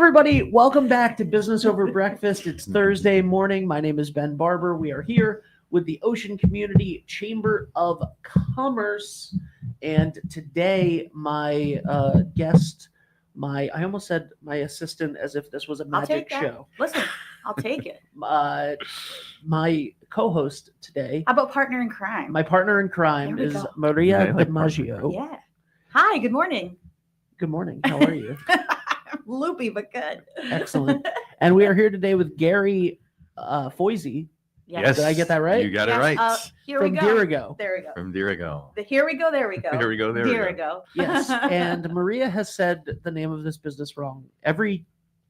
everybody. Welcome back to Business Over Breakfast. It's Thursday morning. My name is Ben Barber. We are here with the Ocean Community Chamber of Commerce. And today, my guest, I almost said my assistant as if this was a magic show. Listen, I'll take it. My co-host today. How about partner in crime? My partner in crime is Maria DiMaggio. Yeah. Hi, good morning. Good morning. How are you? Loopy, but good. Excellent. And we are here today with Garry Foisy. Yes. Did I get that right? You got it right. Here From we go. Dirigo. There we go. From Dirigo. Here we go. There we go. Here we go. There we go. Yes. And Maria has said the name of this business wrong every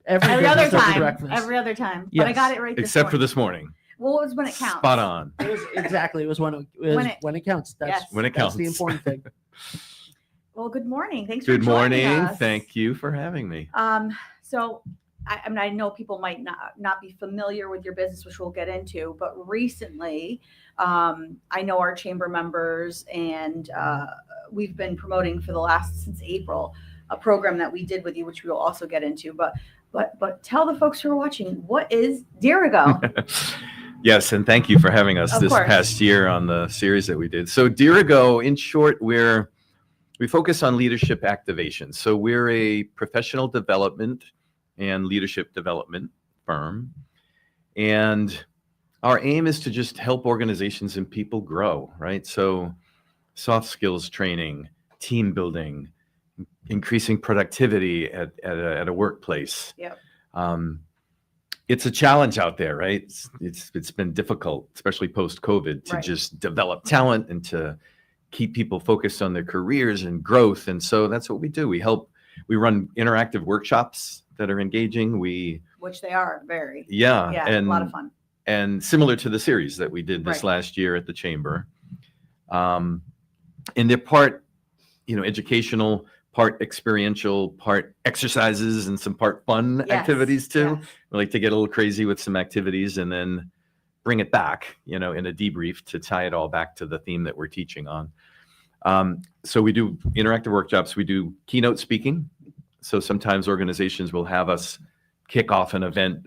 other time. breakfast. Every other time. Yes. But I got it right. Except for this morning. Well, it was when it counts. Spot on. It was when it counts. That's when it counts. That's the important thing. Well, good morning. Thanks Good for joining morning. us. Thank you for having me. So I mean, I know people might not be familiar with your business, which we'll get into, but recently, I know our chamber members and we've been promoting since April, a program that we did with you, which we will also get into, but tell the folks who are watching, what is Dirigo? Yes, and thank you for having us this course. past year on the series that we did. So Dirigo, in short, we focus on leadership activation. So we're a professional development and leadership development firm. And our aim is to just help organizations and people grow, right? So soft skills training, team building, increasing productivity at a workplace. Yep. It's a challenge out there, right? It's been difficult, especially post-COVID, to Right. just develop talent and to keep people focused on their careers and growth. And so that's what we do. We run interactive workshops that are engaging. Which they are very. Yeah, a lot of fun. And similar to the series that we did this Right. last year at the Chamber. And they're part, educational, part experiential, part exercises, and some part fun Yes, activities too. yes. We like to get a little crazy with some activities and then bring it back, in a debrief to tie it all back to the theme that we're teaching on. So we do interactive workshops. We do keynote speaking. So sometimes organizations will have us kick off an event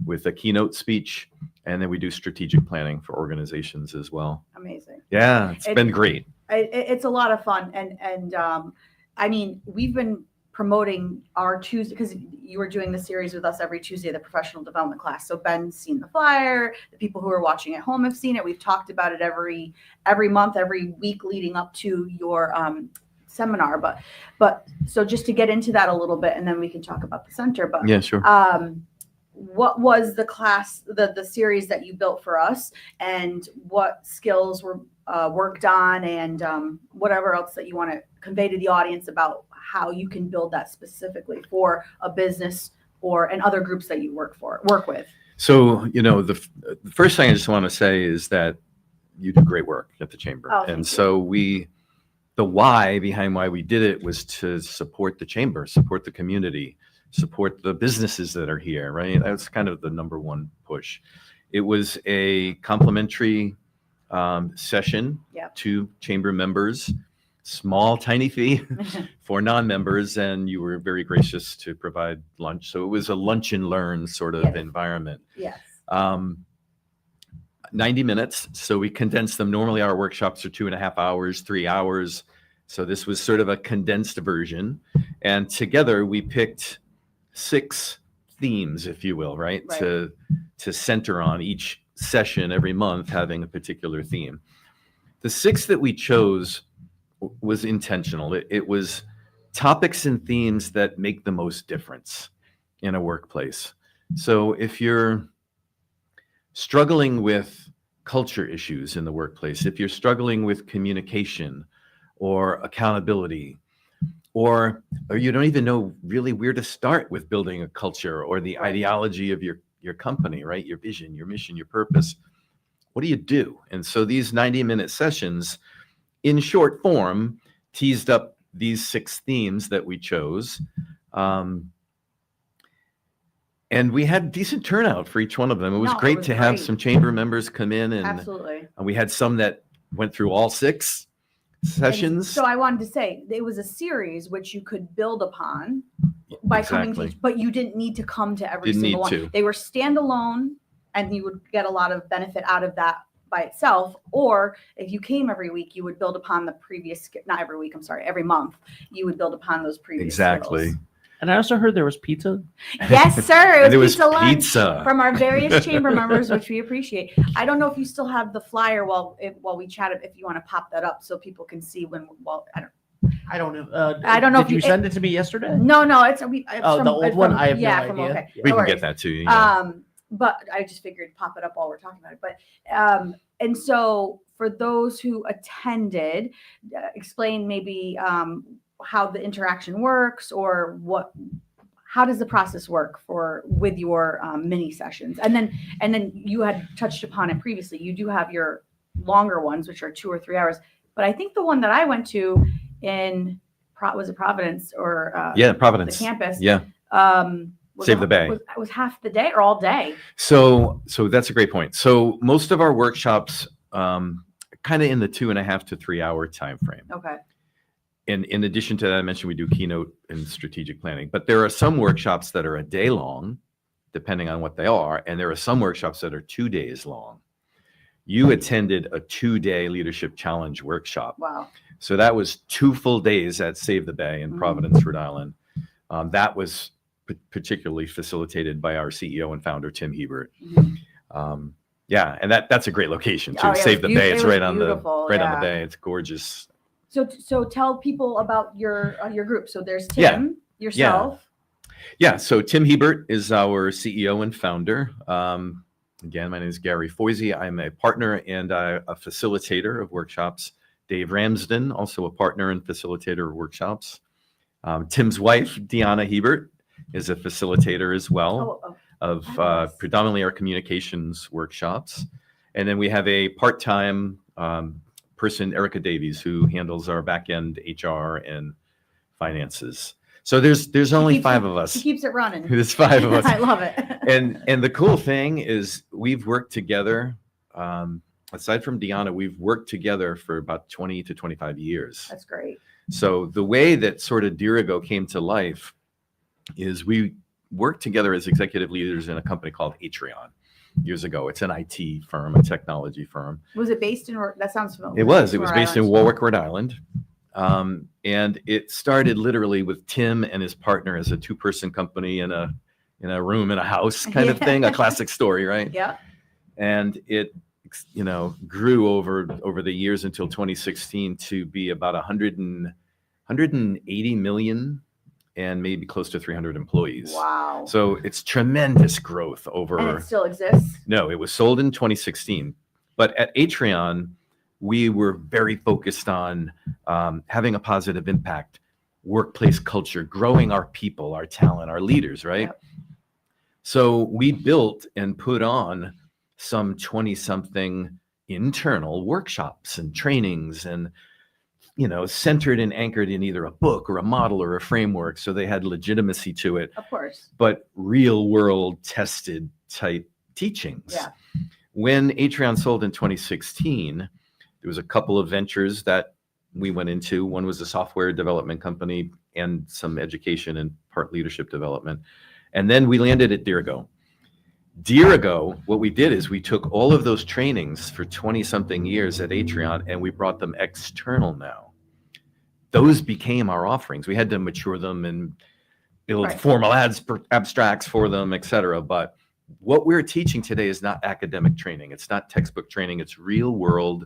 with a keynote speech, and then we do strategic planning for organizations as well. Amazing. Yeah, it's been great. It's a lot of fun. And I mean, we've been promoting our Tuesday, because you were doing the series with us every Tuesday, the professional development class. So Ben's seen the flyer. The people who are watching at home have seen it. We've talked about it every month, every week leading up to your seminar. But so just to get into that a little bit, and then we can talk about the center. But Yeah, sure. what was the class, the series that you built for us, and what skills were worked on, and whatever else that you want to convey to the audience about how you can build that specifically for a business and other groups that you work with. So, the first thing I just want to say is that you do great work at the Chamber. Oh, and thank so the why behind why we did it was to support the Chamber, support the community, support the businesses that are here, right? That's kind of the number one push. It was a complimentary session Yep. to Chamber members, small, tiny fee for non-members, and you were very gracious to provide lunch. So it was a lunch and learn sort of Yes. environment. Yes. 90 minutes. So we condensed them. Normally our workshops are 2.5 hours, 3 hours. So this was sort of a condensed version. And together we picked 6 themes, if you will, right? Right. To center on each session every month, having a particular theme. The 6 that we chose was intentional. It was topics and themes that make the most difference in a workplace. So if you're struggling with culture issues in the workplace, if you're struggling with communication or accountability, or you don't even know really where to start with building a culture or the Right. ideology of your company, right? Your vision, your mission, your purpose. What do you do? And so these 90-minute sessions, in short form, teased up these 6 themes that we chose. And we had decent turnout for each one of them. It was great to have some chamber members come in, and Absolutely. we had some that went through all 6 sessions. So I wanted to say it was a series which you could build upon by coming Exactly. to each, but you didn't need to come to every Didn't single need one. to. They were standalone, and you would get a lot of benefit out of that by itself. Or if you came every week, you would build upon the previous, not every week, I'm sorry, every month, you would build upon those previous Exactly. skills. And I also heard there was pizza. Yes, sir. And it was pizza lunch pizza. from our various chamber members, which we appreciate. I don't know if you still have the flyer while we chat, if you want to pop that up so people can see when, I don't know. I don't know Did if you you- send it to me yesterday? no, it's Oh, the old one? I have no from idea. okay. We No can get worries. that to you. Yeah. But I just figured pop it up while we're talking about it. But and so for those who attended, explain maybe how the interaction works, or how does the process work with your mini sessions? And then you had touched upon it previously. You do have your longer ones, which are 2 or 3 hours. But I think the one that I went to in was it Providence or Providence. the campus? Yeah. Save the Bay. Was half the day or all day? So that's a great point. So most of our workshops, kind of in the 2.5 to 3 hour time frame. Okay. And in addition to that, I mentioned we do keynote and strategic planning, but there are some workshops that are a day long, depending on what they are, and there are some workshops that are 2 days long. You attended a 2-day leadership challenge workshop. Wow. So that was 2 full days at Save the Bay in Providence, Rhode Island. That was particularly facilitated by our CEO and founder, Tim Hebert. Mm-hmm. Yeah, and that's a great location too. Oh, yeah, Save the Bay. It's right on the beautiful, on the yeah. bay. It's gorgeous. So tell people about your group. So there's Tim, yourself. Yeah. So Tim Hebert is our CEO and founder. Again, my name is Garry Foisy. I'm a partner and a facilitator of workshops. Dave Ramsden, also a partner and facilitator of workshops. Tim's wife, Deanna Hebert, is a facilitator as well of predominantly our communications workshops. And then we have a part-time person, Erica Davies, who handles our back-end HR and finances. So there's only 5 of us. She keeps it running. There's 5 of us. I love it. And the cool thing is we've worked together. Aside from Deanna, we've worked together for about 20 to 25 years. That's great. So the way that sort of Dirigo came to life is we worked together as executive leaders in a company called Atreon years ago. It's an IT firm, a technology firm. Was it based in? That sounds familiar. It was based in Warwick, Rhode Island. And it started literally with Tim and his partner as a 2-person company in a room in a house kind of thing, a classic story, right? Yeah. And it grew over the years until 2016 to be about 180 million and maybe close to 300 employees. Wow. So it's tremendous growth over. And it still exists? No, it was sold in 2016. But at Atreon, we were very focused on having a positive impact, workplace culture, growing our people, our talent, our leaders, right? Yep. So we built and put on some 20-something internal workshops and trainings and, centered and anchored in either a book or a model or a framework. So they had legitimacy to it. Of course. But real world tested type teachings. Yeah. When Atreon sold in 2016, there was a couple of ventures that we went into. One was a software development company and some education and part leadership development. And then we landed at Dirigo. Dirigo, what we did is we took all of those trainings for 20-something years at Atreon and we brought them external now. Those became our offerings. We had to mature them and build formal abstracts for them, et cetera. But what we're teaching today is not academic training. It's not textbook training. It's real world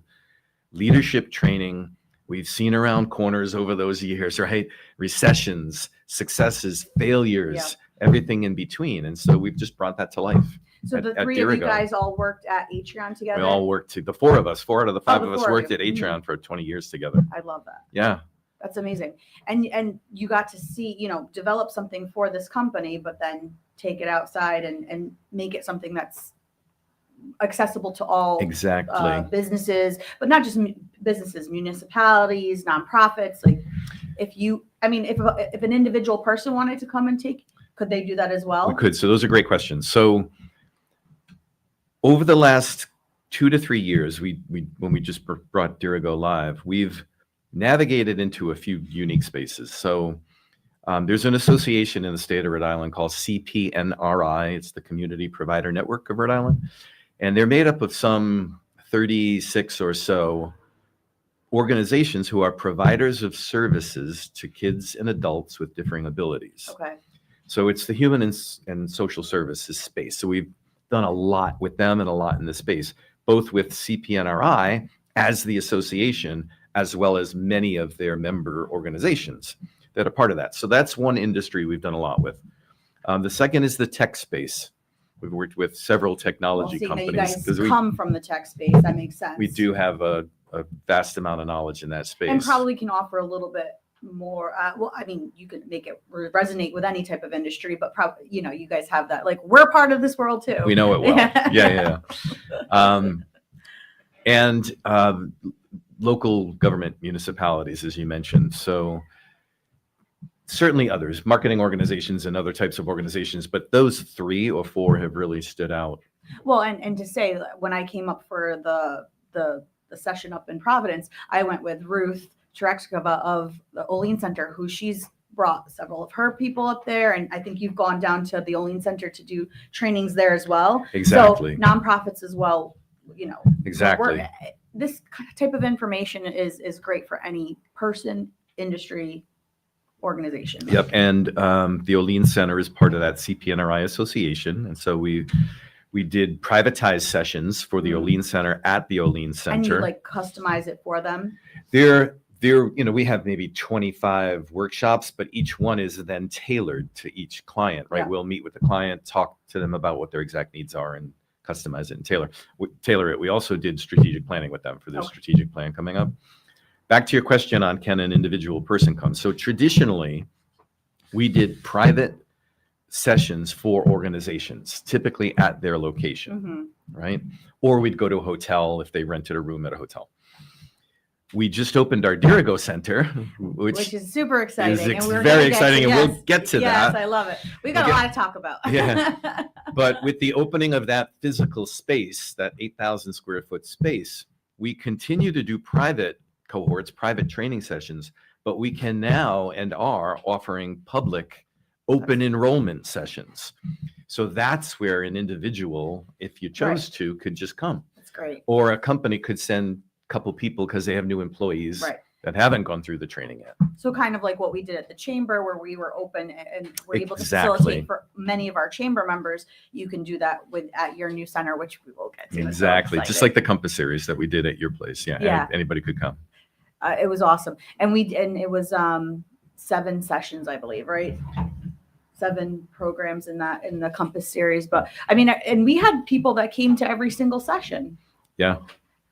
leadership training. We've seen around corners over those years, right? Recessions, successes, failures, everything in between. And so we've just brought that to life. So the at 3 of you Dirigo. guys all worked at Atreon together? We all worked the 4 of us, 4 out of the 5 the of us 4 of worked you. at Atreon for 20 years together. I love that. Yeah. That's amazing. And you got to see, develop something for this company, but then take it outside and make it something that's accessible to all Exactly. businesses, but not just businesses, municipalities, nonprofits. Like if an individual person wanted to come and take, could they do that as well? We could. So those are great questions. So over the last 2 to 3 years, when we just brought Dirigo live, we've navigated into a few unique spaces. So There's an association in the state of Rhode Island called CPNRI. It's the Community Provider Network of Rhode Island. And they're made up of some 36 or so organizations who are providers of services to kids and adults with differing abilities. Okay. So it's the human and social services space. So we've done a lot with them and a lot in this space, both with CPNRI as the association, as well as many of their member organizations that are part of that. So that's one industry we've done a lot with. The second is the tech space. We've worked with several technology companies. You guys come from the tech space. That makes sense. We do have a vast amount of knowledge in that space. And probably can offer a little bit more. Well, I mean, you can make it resonate with any type of industry, but probably, you guys have that. Like, we're part of this world too. We know it well. Yeah. And local government municipalities, as you mentioned. So certainly others, marketing organizations and other types of organizations, but those 3 or 4 have really stood out. Well, and to say, when I came up for the session up in Providence, I went with Ruth Terexkova of the Olean Center, who she's brought several of her people up there. And I think you've gone down to the Olean Center to do trainings there as well. Exactly. So nonprofits as well, Exactly. This type of information is great for any person, industry, organization. Yep. And the Olean Center is part of that CPNRI association. And so we did privatized sessions for the Olean Center at the Olean Center. And you like customize it for them? We have maybe 25 workshops, but each one is then tailored to each client, right? Yeah. We'll meet with the client, talk to them about what their exact needs are, and customize it and tailor it. We also did strategic planning with them for their strategic plan coming up. Back to your question on can an individual person come? So traditionally, we did private sessions for organizations, typically at their location, right? Or we'd go to a hotel if they rented a room at a hotel. We just opened our Dirigo Center, which is super exciting. Is very exciting, and we'll get to that. Yes, I love it. We got a lot to talk about. Yeah. But with the opening of that physical space, that 8,000 square foot space, we continue to do private cohorts, private training sessions, but we can now and are offering public open enrollment sessions. So that's where an individual, if you chose to, could just come. That's great. Or a company could send a couple people because they have new employees that haven't gone through the training yet. So kind of like what we did at the chamber, where we were open and were able to facilitate for many of our chamber members. You can do that at your new center, which we will get to. Exactly. Just like the Compass series that we did at your place. Yeah. Anybody could come. It was awesome. And it was 7 sessions, I believe, right? 7 programs in the Compass series. But I mean, and we had people that came to every single session. Yeah.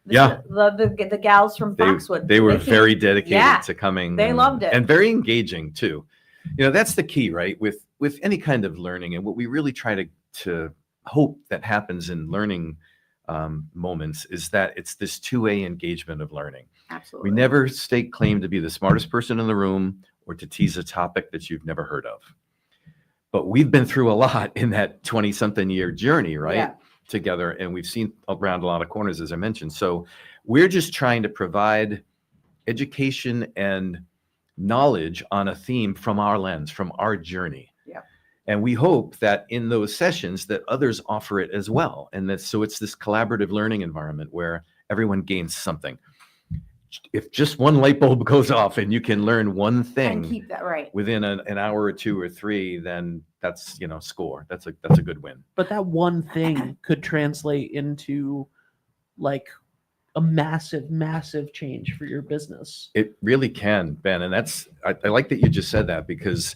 The gals from Foxwood. They were very dedicated to coming. They loved it. And very engaging too. That's the key, right? With any kind of learning, and what we really try to hope that happens in learning moments is that it's this two-way engagement of learning. Absolutely. We never stake claim to be the smartest person in the room or to tease a topic that you've never heard of. But we've been through a lot in that 20-something year journey, right? Together, and we've seen around a lot of corners, as I mentioned. So we're just trying to provide education and knowledge on a theme from our lens, from our journey. Yeah. And we hope that in those sessions that others offer it as well. And so it's this collaborative learning environment where everyone gains something. If just one light bulb goes off and you can learn one thing and keep that right within an hour or 2 or 3, then that's score. That's a good win. But that one thing could translate into like a massive change for your business. It really can, Ben. And I like that you just said that, because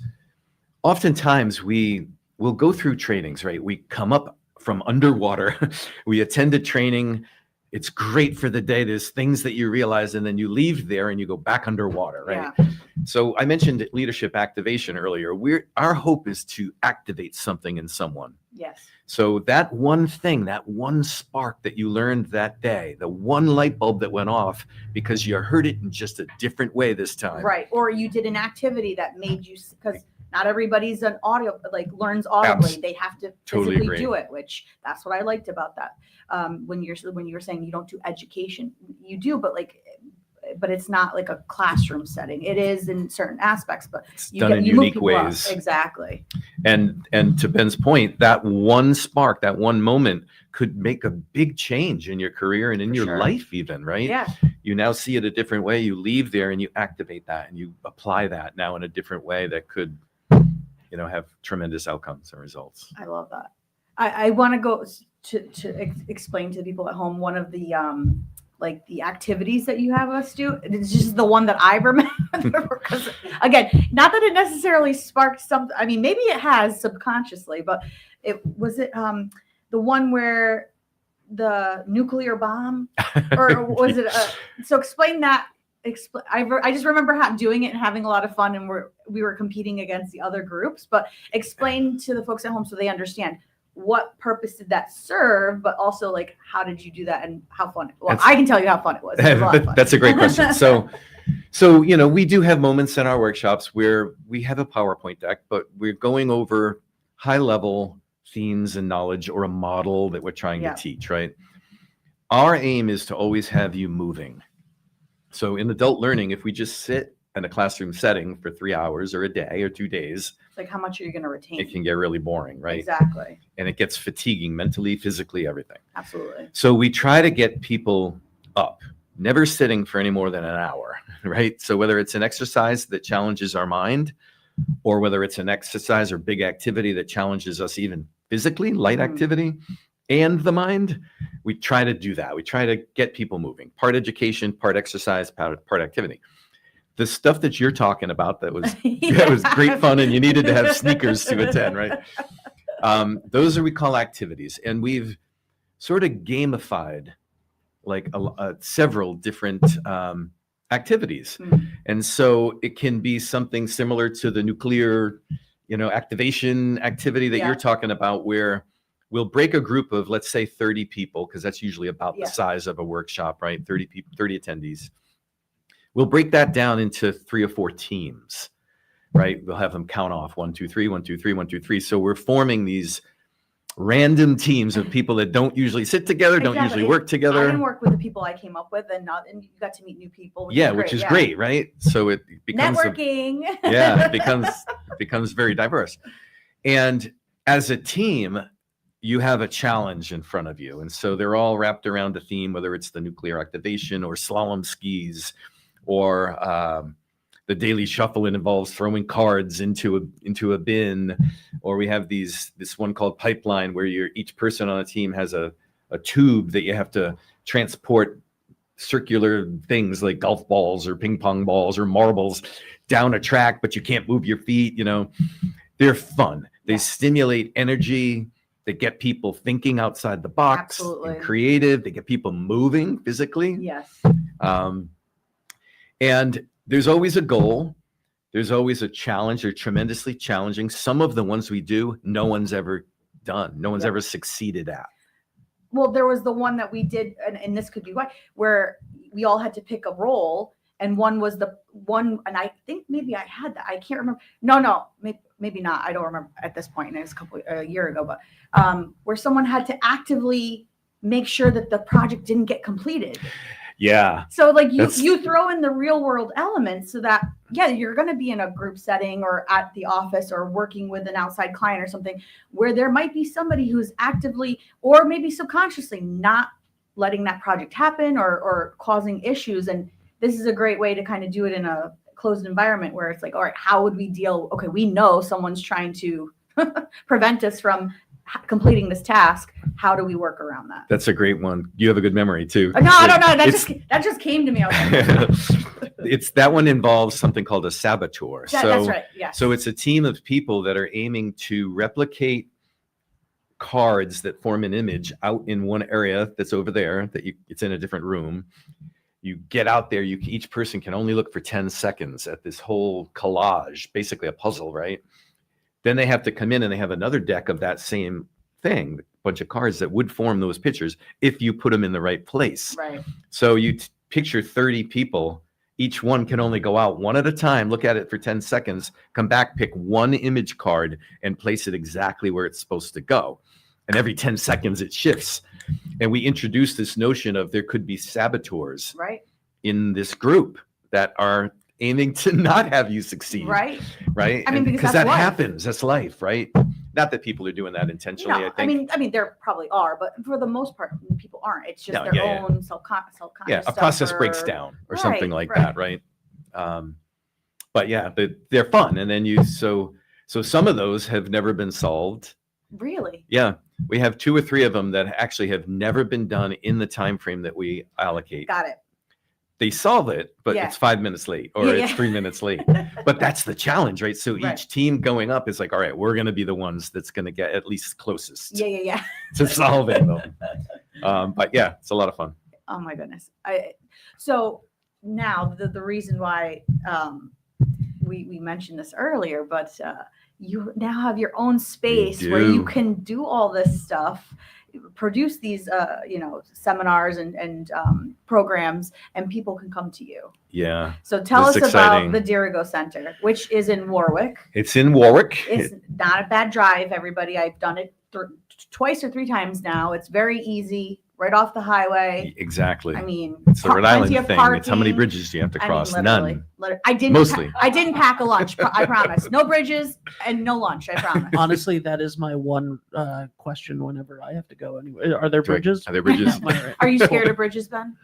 oftentimes we'll go through trainings, right? We come up from underwater, we attend a training. It's great for the day. There's things that you realize, and then you leave there and you go back underwater, right? Yeah. So I mentioned leadership activation earlier. Our hope is to activate something in someone. Yes. So that one thing, that one spark that you learned that day, the one light bulb that went off because you heard it in just a different way this time. Right. Or you did an activity that made you, because not everybody's an audio, learns audibly. They have to physically do it, which that's what I liked about that. When you're saying you don't do education, you do, but but it's not like a classroom setting. It is in certain aspects, but It's done in you move unique people up. ways. Exactly. And to Ben's point, that one spark, that one moment could make a big change in your career and in For your sure. life even, right? Yeah. You now see it a different way. You leave there and you activate that and you apply that now in a different way that could, have tremendous outcomes and results. I love that. I want to go to explain to the people at home one of the like the activities that you have us do. It's just the one that I remember because again, not that it necessarily sparked something. I mean, maybe it has subconsciously, but the one where the nuclear bomb, or was it? So explain that. I just remember doing it and having a lot of fun, and we were competing against the other groups. But explain to the folks at home so they understand what purpose did that serve, but also like how did you do that and how fun? Well, I can tell you how fun it was. It was a lot of fun. That's a great question. So we do have moments in our workshops where we have a PowerPoint deck, but we're going over high level themes and knowledge or a model that we're trying to teach, right? Our aim is to always have you moving. So in adult learning, if we just sit in a classroom setting for 3 hours or a day or 2 days, it's like how much are you going to retain? it can get really boring, right? Exactly. And it gets fatiguing mentally, physically, everything. Absolutely. So we try to get people up, never sitting for any more than an hour, right? So whether it's an exercise that challenges our mind, or whether it's an exercise or big activity that challenges us even physically, light activity, and the mind, we try to do that. We try to get people moving. Part education, part exercise, part activity. The stuff that you're talking about that was that was great fun, and you needed to have sneakers to attend, right? Those are we call activities, and we've sort of gamified like several different activities, and so it can be something similar to the nuclear, activation activity that you're talking about, where we'll break a group of, let's say, 30 people, because that's usually about the size of a workshop, right? 30 people, 30 attendees. We'll break that down into 3 or 4 teams, right? We'll have them count off 1, 2, 3, 1, 2, 3, 1, 2, 3. So we're forming these random teams of people that don't usually sit together, don't usually work together. I didn't work with the people I came up with, and you got to meet new people. Which is great, right? So it becomes networking. It becomes very diverse. And as a team, you have a challenge in front of you. And so they're all wrapped around a theme, whether it's the nuclear activation or slalom skis or the daily shuffle. It involves throwing cards into a bin, or we have this one called pipeline, where each person on a team has a tube that you have to transport circular things like golf balls or ping pong balls or marbles down a track, but you can't move your feet. They're fun. They stimulate energy. They get people thinking outside the box. Absolutely. And creative. They get people moving physically. Yes. And there's always a goal. There's always a challenge. They're tremendously challenging. Some of the ones we do, no one's ever done. No one's ever succeeded at. Well, there was the one that we did, and this could be why, where we all had to pick a role, and one was the one, and I think maybe I had that. I can't remember. No, maybe not. I don't remember at this point. And it was a year ago, but where someone had to actively make sure that the project didn't get completed. Yeah. So like you throw in the real world elements so that, you're going to be in a group setting or at the office or working with an outside client or something where there might be somebody who's actively or maybe subconsciously not letting that project happen or causing issues. And this is a great way to kind of do it in a closed environment where it's like, all right, how would we deal? Okay, we know someone's trying to prevent us from completing this task. How do we work around that? That's a great one. You have a good memory too. No, that just came to me. It's that one involves something called a saboteur. That's right. Yeah. So it's a team of people that are aiming to replicate cards that form an image out in one area that's over there. It's in a different room. You get out there. Each person can only look for 10 seconds at this whole collage, basically a puzzle, right? Then they have to come in and they have another deck of that same thing, a bunch of cards that would form those pictures if you put them in the right place. Right. So you picture 30 people. Each one can only go out one at a time, look at it for 10 seconds, come back, pick one image card and place it exactly where it's supposed to go. And every 10 seconds it shifts. And we introduced this notion of there could be saboteurs. Right. in this group that are aiming to not have you succeed. Right. Right. I mean, because that that's life. happens. That's life. Right. Not that people are doing that intentionally. No, I think. I mean, there probably are, but for the most part, people aren't. It's just No, their yeah, own self-conscious. Yeah. A process breaks down or something like that. Right. But yeah, they're fun. And then so some of those have never been solved. Really? Yeah. We have 2 or 3 of them that actually have never been done in the time frame that we allocate. Got it. They solve it, but Yeah. it's 5 minutes late or Yeah, it's yeah. 3 minutes late. But that's the challenge, right? So Right. each team going up is like, all right, we're going to be the ones that's going to get at least closest Yeah. to solving them. But yeah, it's a lot of fun. Oh my goodness. So now the reason why we mentioned this earlier, but you now have your own space where you can do all this stuff, produce these seminars and programs, and people can come to you. Yeah. So tell us That's exciting. about the Dirigo Center, which is in Warwick. It's in Warwick. It's not a bad drive, everybody. I've done it twice or 3 times now. It's very easy, right off the highway. Exactly. I mean, It's the Rhode Island plenty of thing. It's how many parking. bridges do you have to cross? Literally, None. I didn't. Mostly. I didn't pack a lunch. I promise. No bridges and no lunch. I promise. Honestly, that is my one question whenever I have to go anywhere. Are there bridges? Are there bridges? Am I right? Are you scared of bridges, Ben?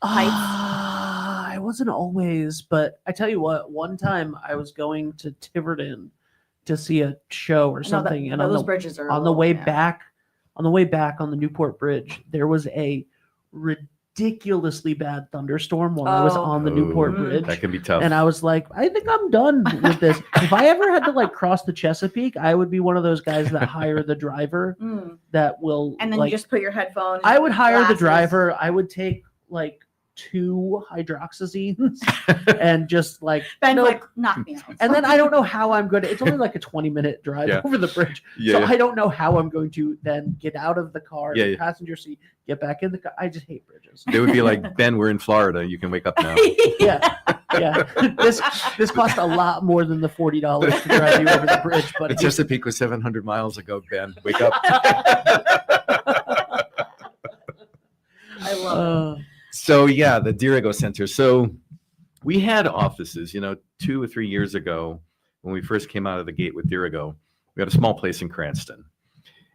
I wasn't always, but I tell you what, one time I was going to Tiverton to see a show or something, and those bridges are on the way back on the Newport Bridge, there was a ridiculously bad thunderstorm while I was on the Newport Bridge. That can be tough. And I was like, I think I'm done with this. If I ever had to like cross the Chesapeake, I would be one of those guys that hire the driver that will. And then like, you just put your headphones. I would hire glasses. the driver. I would take like 2 hydroxyzines and just like Ben's nope. like, knock me out. And then I don't know how I'm going to. It's only like a 20-minute drive over the bridge, so I don't know how I'm going to then get out of the car, the passenger seat, get back in the car. I just hate bridges. They would be like, Ben, we're in Florida. You can wake up now. Yeah. This cost a lot more than the $40 to drive you over the bridge, but The Chesapeake was 700 miles ago. Ben, wake up. I love it. So yeah, the Dirigo Center. So we had offices, 2 or 3 years ago when we first came out of the gate with Dirigo. We had a small place in Cranston,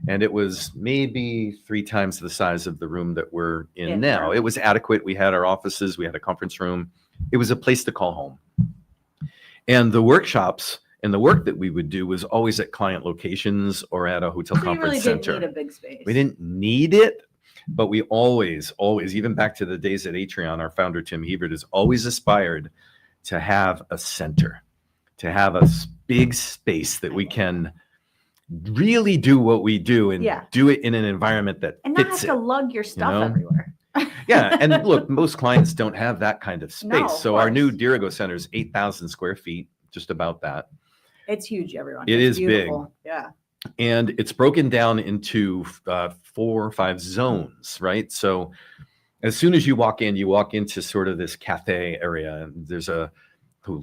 and it was maybe 3 times the size of the room that we're in now. It was adequate. We had our offices. We had a conference room. It was a place to call home. And the workshops and the work that we would do was always at client locations or at a hotel conference center. Didn't need a big space. We didn't need it. But we always, even back to the days at Atrion, our founder, Tim Hebert, has always aspired to have a center, to have a big space that we can really do what we do and do it in an environment that and not fits have to lug your stuff everywhere. Yeah. And look, most clients don't have that kind of space. No, so our new Dirigo Center is 8,000 square feet, just about that. It's huge, everyone. It's beautiful. Big. Yeah. And it's broken down into 4 or 5 zones, right? So as soon as you walk into sort of this cafe area, and there's a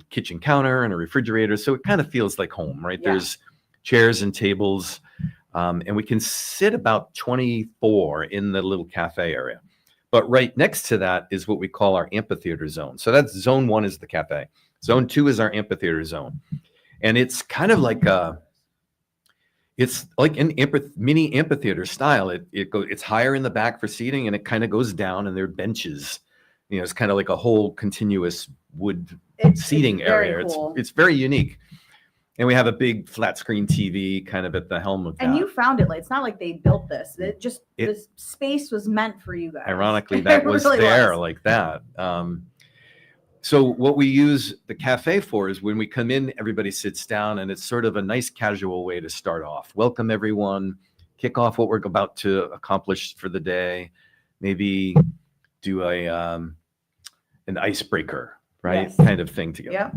kitchen counter and a refrigerator. So it kind of feels like home, right? Yeah. There's chairs and tables, and we can sit about 24 in the little cafe area. But right next to that is what we call our amphitheater zone. So that's zone 1 is the cafe. Zone 2 is our amphitheater zone. And it's kind of like it's like an mini amphitheater style. It's higher in the back for seating, and it kind of goes down, and there are benches. It's kind of like a whole continuous wood seating area. Cool. It's very unique. And we have a big flat screen TV kind of at the helm of that. And you found it. Like, it's not like they built this. This space was meant for you guys. Ironically, that was really there like that. So what we use the cafe for is when we come in, everybody sits down, and it's sort of a nice casual way to start off. Welcome everyone, kick off what we're about to accomplish for the day, maybe do an icebreaker, right? Yes. Kind of thing together. Yep.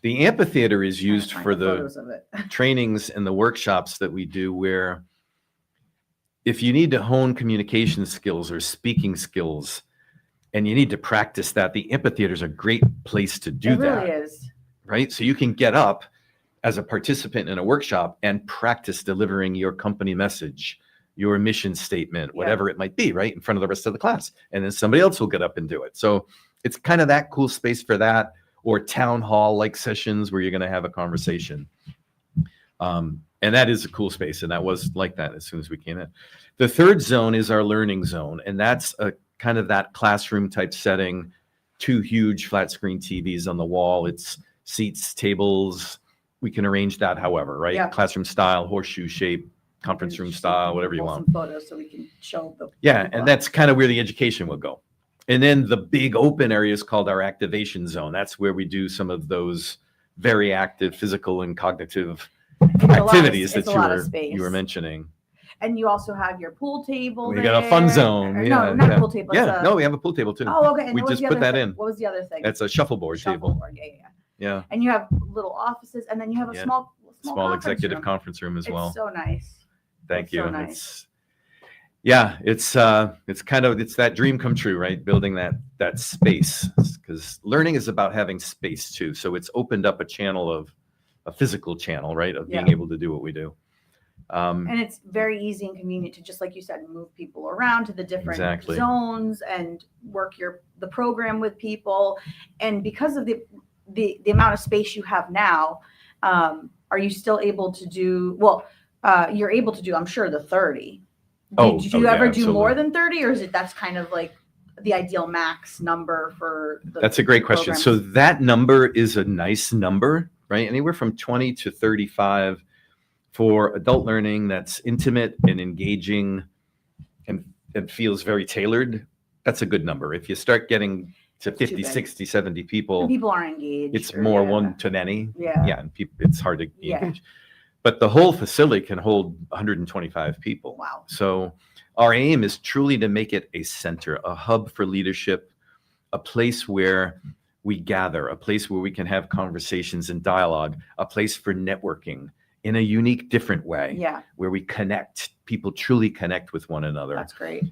The amphitheater is used for the trainings and the workshops that we do, where if you need to hone communication skills or speaking skills, and you need to practice that, the amphitheater is a great place to do that. It really is. Right? So you can get up as a participant in a workshop and practice delivering your company message, your mission statement, whatever it might be, right? In front of the rest of the class. And then somebody else will get up and do it. So it's kind of that cool space for that, or town hall like sessions where you're going to have a conversation. And that is a cool space, and that was like that as soon as we came in. The third zone is our learning zone, and that's a kind of that classroom type setting. 2 huge flat screen TVs on the wall. It's seats, tables. We can arrange that however, right? Yeah. Classroom style, horseshoe shape, conference room style, whatever you Pull want. some photos so we can show the. Yeah, people. and that's kind of where the education will go. And then the big open area is called our activation zone. That's where we do some of those very active physical and cognitive activities that you were mentioning. And you also have your pool table. We got a fun zone. Or, Yeah, no, not yeah. pool table. Yeah, no, we have a pool table too. Oh, okay. And We what was just the put other that thing? in. What was the other thing? That's a shuffleboard table. Shuffleboard, yeah. Yeah. And you have little offices, and then you have a Yeah. small Executive room. conference room as well. It's so nice. Thank It's you. so nice. It's kind of, it's that dream come true, right? Building that space, because learning is about having space too. So it's opened up a physical channel, right? Of being able to do what we do. And it's very easy and convenient to, just like you said, move people around to the different Exactly. zones and work the program with people. And because of the amount of space you have now, are you still able to do, you're able to do, I'm sure, the 30. Did you ever do more than 30, or that's kind of like the ideal max number for That's a great question. programs? So that number is a nice number, right? Anywhere from 20 to 35 for adult learning that's intimate and engaging and feels very tailored. That's a good number. If you start getting to That's too 50, big. 60, 70 people, And people aren't engaged. it's or- more yeah. one to many. Yeah. Yeah, and it's hard to Yeah. engage. But the whole facility can hold 125 people. Wow. So our aim is truly to make it a center, a hub for leadership, a place where we gather, a place where we can have conversations and dialogue, a place for networking in a unique, different way, Yeah, where we connect, people truly connect with one another. that's great.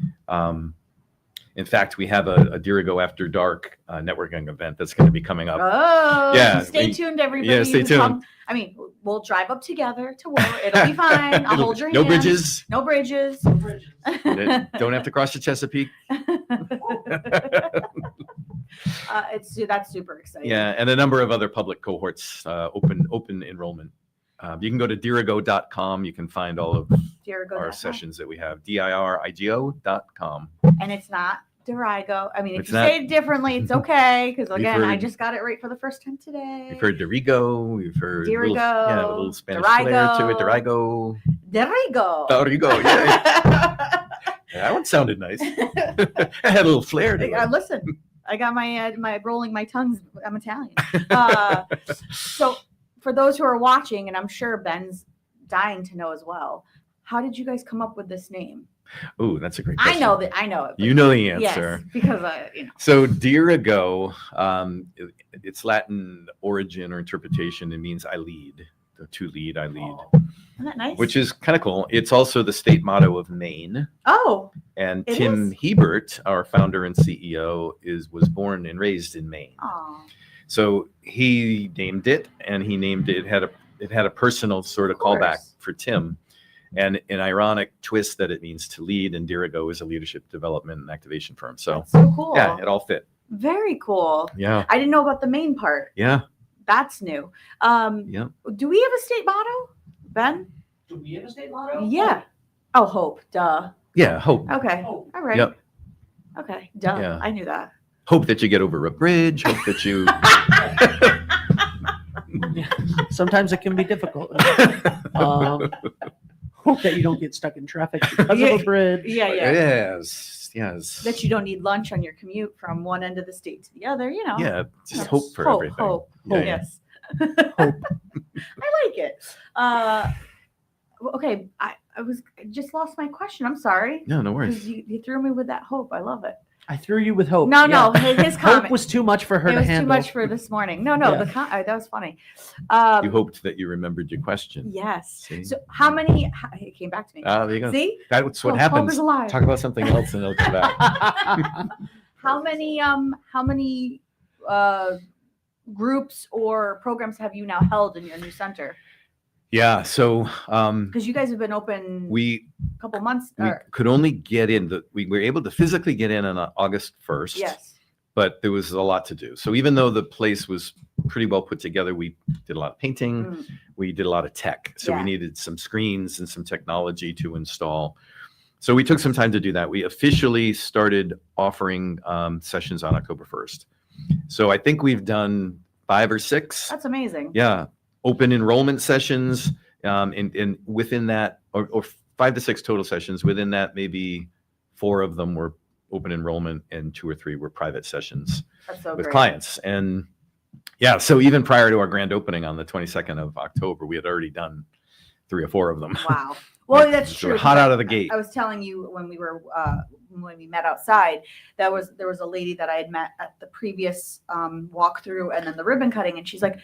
In fact, we have a Dirigo After Dark networking event that's going to be coming up. Oh, Yeah, stay tuned, everybody. yeah, stay You tuned. come- I mean, we'll drive up together to work. It'll be fine. I'll hold your hand. No bridges. No bridges. Don't have to cross the Chesapeake. That's super exciting. Yeah, and a number of other public cohorts, open enrollment. You can go to dirigo.com. You can find all of Dirigo. our sessions that we have. DIRIGO.com. And it's not Dirigo. I mean, if It's you not- say it differently, it's okay. Because again, I heard- just got it right for the first time today. You've heard Dirigo. You've heard Dirigo, a little Spanish flair to it. Dirigo. Dirigo. Dirigo. Yeah, that one sounded nice. It had a little flair to it. Listen, I got my rolling my tongues. I'm Italian. So for those who are watching, and I'm sure Ben's dying to know as well, how did you guys come up with this name? Ooh, that's a great question. I know it. but- You know the yes, answer. because So Dirigo, its Latin origin or interpretation, it means I lead. To lead, I lead. isn't that nice? Which is kind of cool. It's also the state motto of Maine. Oh, And It Tim is? Hebert, our founder and CEO, was born and raised in Maine. aw. So he named it, and he named it. It had a personal sort of Of course. callback for Tim, and an ironic twist that it means to lead. And Dirigo is a leadership development and activation firm. So That's so cool. yeah, it all fit. Very cool. Yeah, I didn't know about the main part. yeah, That's new. yeah. Do we have a state motto, Ben? Do we have a state motto? Yeah. Oh, hope. Duh. Yeah, hope. Okay. Oh, All right. Yep. Okay. Duh. Yeah. I knew that. Hope that you get over a bridge. Hope that you. sometimes it can be difficult. Hope that you don't get stuck in traffic because Yeah. of a bridge. Yeah. Yes, yes. That you don't need lunch on your commute from one end of the state to the other. Yeah, just Yes. hope for everything. Hope. Yeah, yeah. Yes. Hope. I like it. Okay. I just lost my question. I'm sorry. No, no Because worries. you threw me with that hope. I love it. I threw you with hope. No, Yeah. no, his Hope comment. was too much for her It to was handle. too much for this morning. No, Yeah. that was funny. You hoped that you remembered your question. Yes. See? So how many? It came back to me. There you go. See, That's what Hope happens. is alive. Talk about something else and it'll come back. How many groups or programs have you now held in your new center? Yeah, so Because you guys have been open we a couple months. we could only get in. We were able to physically get in on August 1st. Yes. but there was a lot to do. So even though the place was pretty well put together, we did a lot of painting, Mm. we did a lot of tech. So Yeah. we needed some screens and some technology to install. So we took some time to do that. We officially started offering sessions on October 1st. So I think we've done 5 or 6. That's amazing. Yeah, open enrollment sessions, and within that, or 5 to 6 total sessions. Within that, maybe 4 of them were open enrollment, and 2 or 3 were private sessions That's so with great. clients. And yeah, so even prior to our grand opening on the 22nd of October, we had already done 3 or 4 of them. Wow. Well, that's So we're true. hot out of the gate. I was telling you when we met outside, there was a lady that I had met at the previous walkthrough and then the ribbon cutting, and she's like,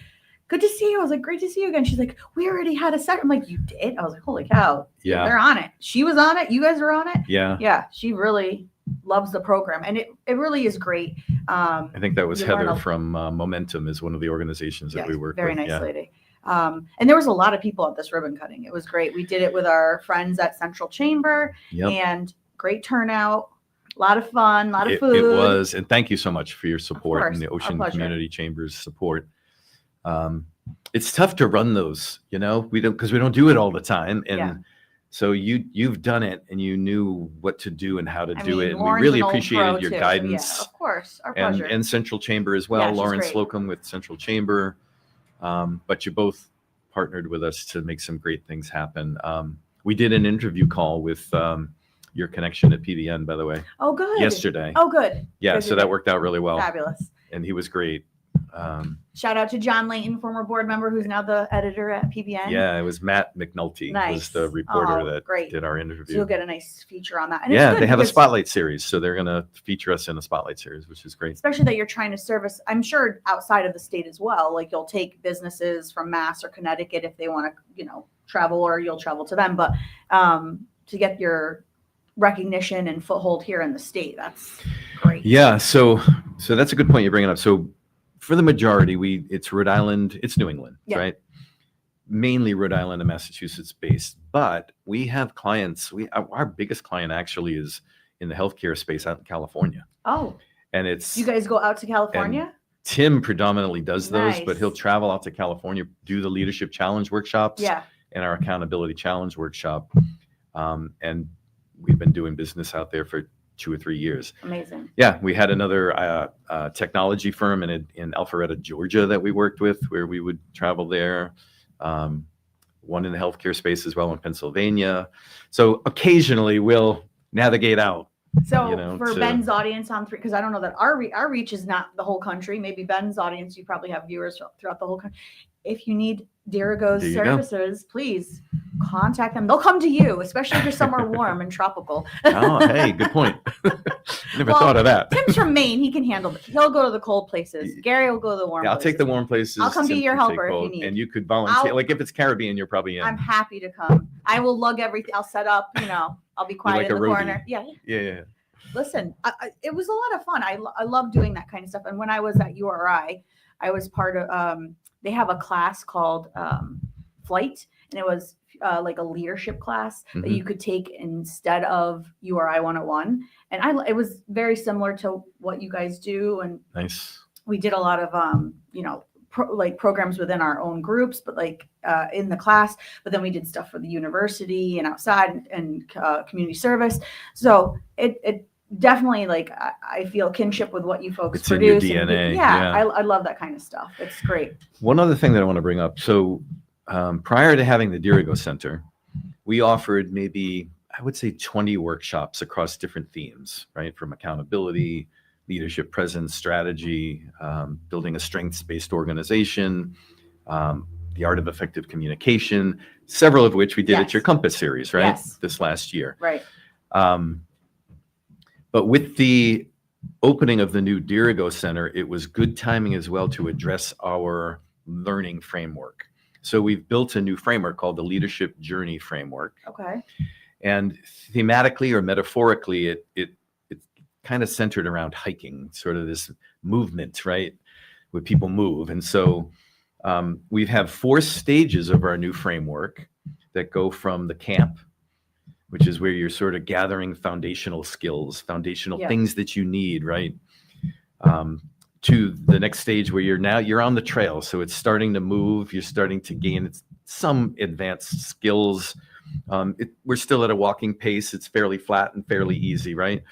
"Good to see you." I was like, "Great to see you again." She's like, "We already had a set." I'm like, "You did?" I was like, "Holy cow!" Yeah. They're on it. She was on it. You guys are on it. Yeah, Yeah, she really loves the program, and it really is great. I think that was You learn Heather a- from Momentum, is one of the organizations that we work very with. nice Yeah. lady. And there was a lot of people at this ribbon cutting. It was great. We did it with our friends at Central Chamber, Yep. and great turnout. A lot of fun, a lot of It food. was, and thank you so much for your support course, and the our Ocean pleasure. Community Chamber's support. It's tough to run those, because we don't do it all the time, and Yeah. so you've done it, and you knew what to do and how to I do mean, it, and we Lauren's really an old appreciated pro, your too, so guidance. Yeah, of course, our and pleasure. and Central Chamber as well. Yeah, she's Lauren great. Slocum with Central Chamber, but you both partnered with us to make some great things happen. We did an interview call with your connection at PBN, by the way, Oh, good. yesterday. Oh, good. Yeah, Good, so good, that good. worked out really well, Fabulous. and he was great. Shout out to John Layton, former board member, who's now the editor at PBN. Yeah, it was Matt McNulty was Nice. the reporter Oh, that great. did our So interview. you'll get a nice feature on that. And it's Yeah, good they have a because- spotlight series, so they're gonna feature us in a spotlight series, which is great. especially that you're trying to service, I'm sure outside of the state as well, like you'll take businesses from Mass or Connecticut if they want to, travel, or you'll travel to them, but to get your recognition and foothold here in the state, that's great. Yeah, so that's a good point you're bringing up. So for the majority, it's Rhode Island, it's New England, Yeah. right? Mainly Rhode Island and Massachusetts based, but we have clients. Our biggest client actually is in the healthcare space out in California, Oh, and it's you guys go out to California? Tim predominantly does those, but Nice. he'll travel out to California, do the leadership challenge workshops, Yeah. and our accountability challenge workshop, and we've been doing business out there for 2 or 3 years. Amazing. Yeah, we had another technology firm in Alpharetta, Georgia, that we worked with, where we would travel there. One in the healthcare space as well in Pennsylvania. So occasionally we'll navigate out. So for to- Ben's audience on 3, because I don't know that our reach is not the whole country. Maybe Ben's audience, you probably have viewers throughout the whole country. If you need Dirigo's There you go. services, please contact them. They'll come to you, especially if you're somewhere warm and tropical. Oh, hey, good point. Never Well, thought of that. Tim's from Maine. He can handle it. He'll go to the cold places. Gary will go to the warm Yeah, I'll places. take the warm places. I'll come be Tim your can take helper if you both, need. And you could volunteer. I'll- Like if it's Caribbean, you're probably in. I'm happy to come. I will lug everything. I'll set up, I'll be quiet like in a the roadie. corner. Yeah. Yeah. Listen, it was a lot of fun. I love doing that kind of stuff. And when I was at URI, I was part of, they have a class called Flight, and it was like a leadership class that Mhm. you could take instead of URI 101. And it was very similar to what you guys do. And Nice. we did a lot of, programs within our own groups, but in the class, but then we did stuff for the university and outside and community service. So it definitely, I feel kinship with what you folks It's in your produce. and DNA, yeah, yeah. I love that kind of stuff. It's great. One other thing that I want to bring up. So prior to having the Dirigo Center, we offered maybe, I would say 20 workshops across different themes, right? From accountability, leadership presence, strategy, building a strengths-based organization, the art of effective communication, several of which we did at Yes. your Compass series, right? Yes. This last year. Right. But with the opening of the new Dirigo Center, it was good timing as well to address our learning framework. So we've built a new framework called the Leadership Journey Framework. Okay. And thematically or metaphorically, it's kind of centered around hiking, sort of this movement, right? Where people move. And so we have 4 stages of our new framework that go from the camp, which is where you're sort of gathering foundational skills, foundational Yeah. things that you need, right? to the next stage where you're on the trail. So it's starting to move. You're starting to gain some advanced skills. We're still at a walking pace. It's fairly flat and fairly easy, right?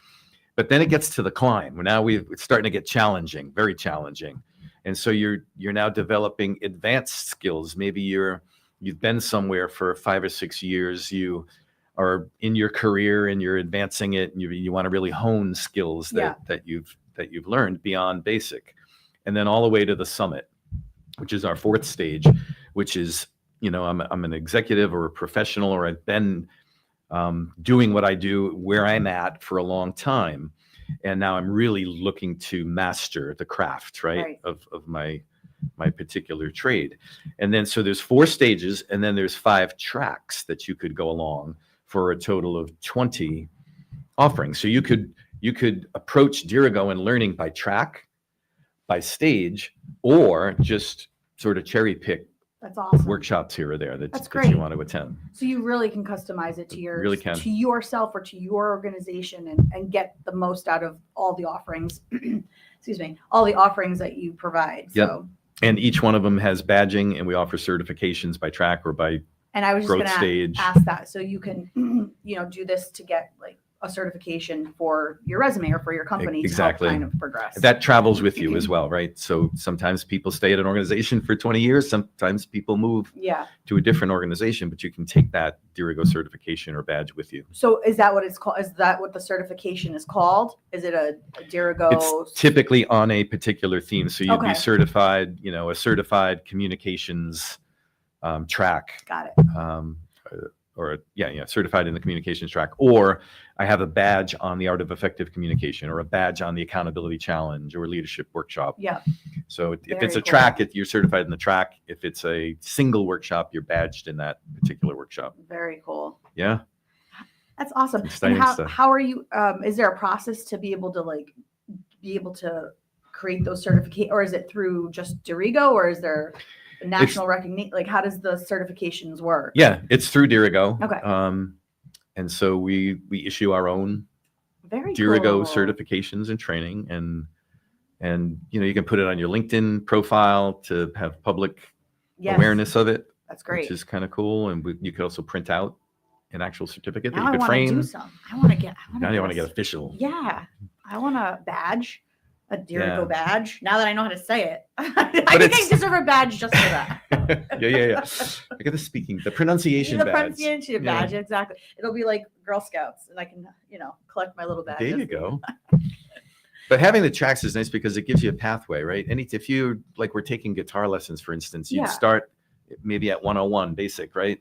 But then it gets to the climb. Now it's starting to get challenging, very challenging. And so you're now developing advanced skills. Maybe you've been somewhere for 5 or 6 years. You are in your career and you're advancing it, and you want to really hone skills that you've learned beyond basic. And then all the way to the summit, which is our 4th stage, which is, I'm an executive or a professional, or I've been doing what I do where I'm at for a long time. And now I'm really looking to master the craft, right. Of my particular trade. And then, so there's 4 stages, and then there's 5 tracks that you could go along for a total of 20 offerings. So you could approach Dirigo and learning by track, by stage, or just sort of cherry pick That's awesome. workshops here or there that great. you want to attend. So you really can customize it to to yourself or to your organization, and get the most out of all the offerings. Excuse me, all the offerings that you provide. Yep. So, and each one of them has badging, and we offer certifications by track or by and I was just going stage. to ask that. So you can, do this to get like a certification for your resume or for your company Exactly. to help kind of progress. That travels with you as well, right? So sometimes people stay at an organization for 20 years. Sometimes people move to a different organization, but you can take that Dirigo certification or badge with you. So is that what it's called? Is that what the certification is called? Is it a Dirigo? It's typically on a particular theme. So you'd Okay. be certified, a certified communications track. Got it. Certified in the communications track, or I have a badge on the art of effective communication, or a badge on the accountability challenge or leadership workshop. Yeah. So if Very it's a cool. track, you're certified in the track. If it's a single workshop, you're badged in that particular workshop. Very cool. Yeah. That's awesome. Exciting And stuff. how are you? Is there a process to be able to create those certificate, or is it through just Dirigo, or is there national recognition? Like, how does the certifications work? Yeah, it's through Dirigo. Okay. And so we issue our own Very Dirigo cool. certifications and training, and you can put it on your LinkedIn profile to have public Yes. awareness of it. That's great. Which is kind of cool. And you could also print out an actual certificate Now that I you could want to frame. do some. I want to get. Now you want to get official. Yeah, I want a badge, a Dirigo Yeah. badge. Now that I know how to say it, I think it's- I deserve a badge just for that. yeah. I get the pronunciation The badge. pronunciation badge, exactly. It'll be like Girl Scouts, and I can, collect my little badge. There you go. But having the tracks is nice because it gives you a pathway, right? And if you we're taking guitar lessons, for instance, you'd Yeah. start maybe at 101 basic, right?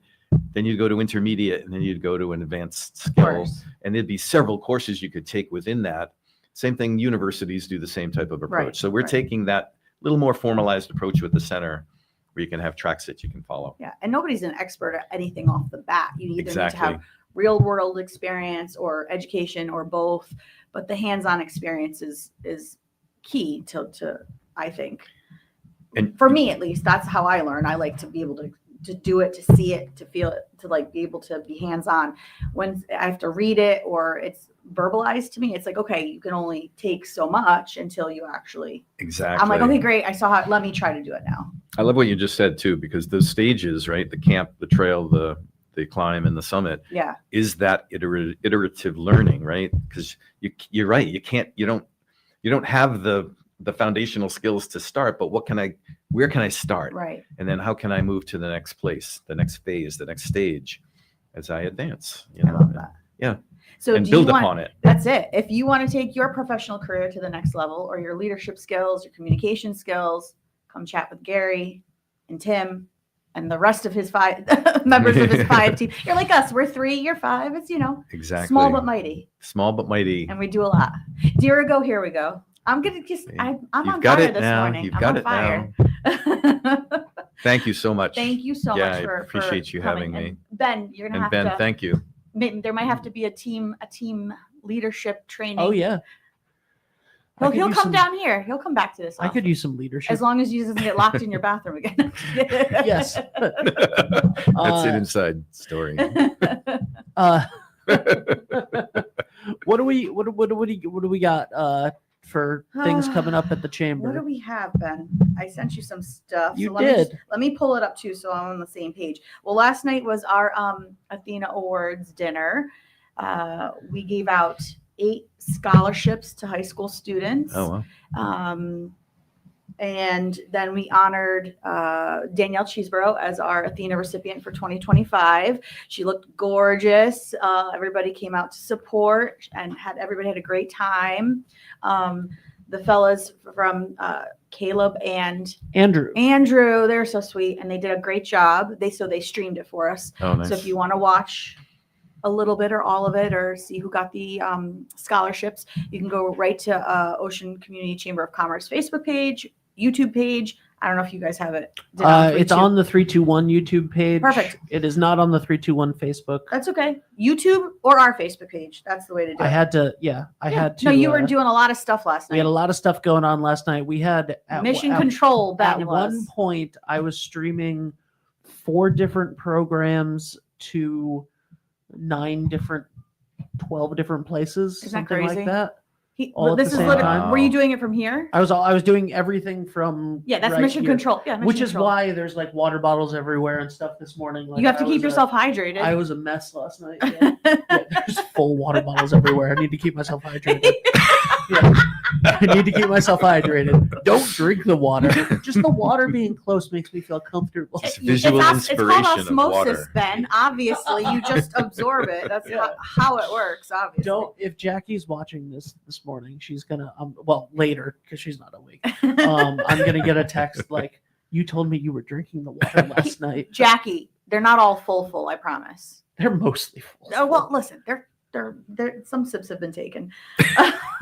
Then you'd go to intermediate, and then you'd go to an advanced Of skill. course. And there'd be several courses you could take within that. Same thing, universities do the same type of approach. Right, So we're right. taking that little more formalized approach with the center, where you can have tracks that you can follow. Yeah, and nobody's an expert at anything off the bat. You either need to Exactly. have real world experience or education or both, but the hands-on experience is key to I think. And- for me at least, that's how I learn. I like to be able to do it, to see it, to feel it, to be able to be hands-on. When I have to read it or it's verbalized to me, it's like, okay, you can only take so much until you actually. Exactly. I'm like, okay, great. I saw how. Let me try to do it now. I love what you just said too, because those stages, right? The camp, the trail, the climb, and the summit Yeah. is that iterative learning, right? Because you're right. You don't have the foundational skills to start, but where can I start? Right. And then how can I move to the next place, the next phase, the next stage as I advance? I love that. Yeah. So And do build you want, upon it. That's it. If you want to take your professional career to the next level, or your leadership skills, your communication skills, come chat with Garry and Tim and the rest of his 5 members of his 5 team. You're like us. We're 3, you're 5. It's, Exactly. small but mighty. Small but mighty. And we do a lot. Dirigo, here we go. I'm going to just, I'm You've on got fire it this now. morning. You've I'm got on it fire. Thank you so much. Thank you so Yeah, much I for appreciate you coming. having me. And Ben, you're going to And have Ben, to, thank you. there might have to be a team leadership training. Oh yeah. I could He'll use come some- down here. He'll come back to this. I could office. use some leadership. As long as you doesn't get locked in your bathroom again. Yes. That's an inside story. What do we got? for things coming up at the What do chamber. we have, Ben? I sent you some stuff. You let me did. let me pull it up too, so I'm on the same page. Well, last night was our Athena Awards dinner. We gave out 8 scholarships to high school students. Oh, wow. And then we honored Danielle Cheeseborough as our Athena recipient for 2025. She looked gorgeous. Everybody came out to support, and everybody had a great time. The fellas from Caleb and Andrew. Andrew, they're so sweet, and they did a great job. They streamed it for us. Oh, nice. So if you want to watch a little bit or all of it, or see who got the scholarships, you can go right to Ocean Community Chamber of Commerce Facebook page, YouTube page. I don't know if you guys have it. It's on the 321 YouTube page. Perfect. It is not on the 321 Facebook. That's okay. YouTube or our Facebook page. That's the way to do it. I had to. No, you were doing a lot of stuff last We had night. a lot of stuff going on last night. We had Mission Control. At Ben one was. point, I was streaming 4 different programs to 9 different, 12 different places, Isn't that something crazy? like that. all at This the is same literally. time? Were you doing it from here? I was doing everything from Yeah, that's right Mission here, Control. Yeah, Mission which is Control. why there's like water bottles everywhere and stuff this morning. Like, you have to I keep was yourself hydrated. I was a mess last night. Yeah. Yeah, there's full water bottles everywhere. I need to keep myself hydrated. Yeah. I need to keep myself hydrated. Don't drink the water. Just the water being close makes me feel comfortable. It's visual It's inspiration called of osmosis, water. Ben. Obviously, you just absorb it. That's Yeah. how it works. Obviously. Don't. If Jackie's watching this morning, she's gonna. Well, later because she's not awake. I'm gonna get a text like, "You told me you were drinking the water last night." Jackie, they're not all full. I promise. They're mostly full. Oh, well, listen, they're some sips have been taken.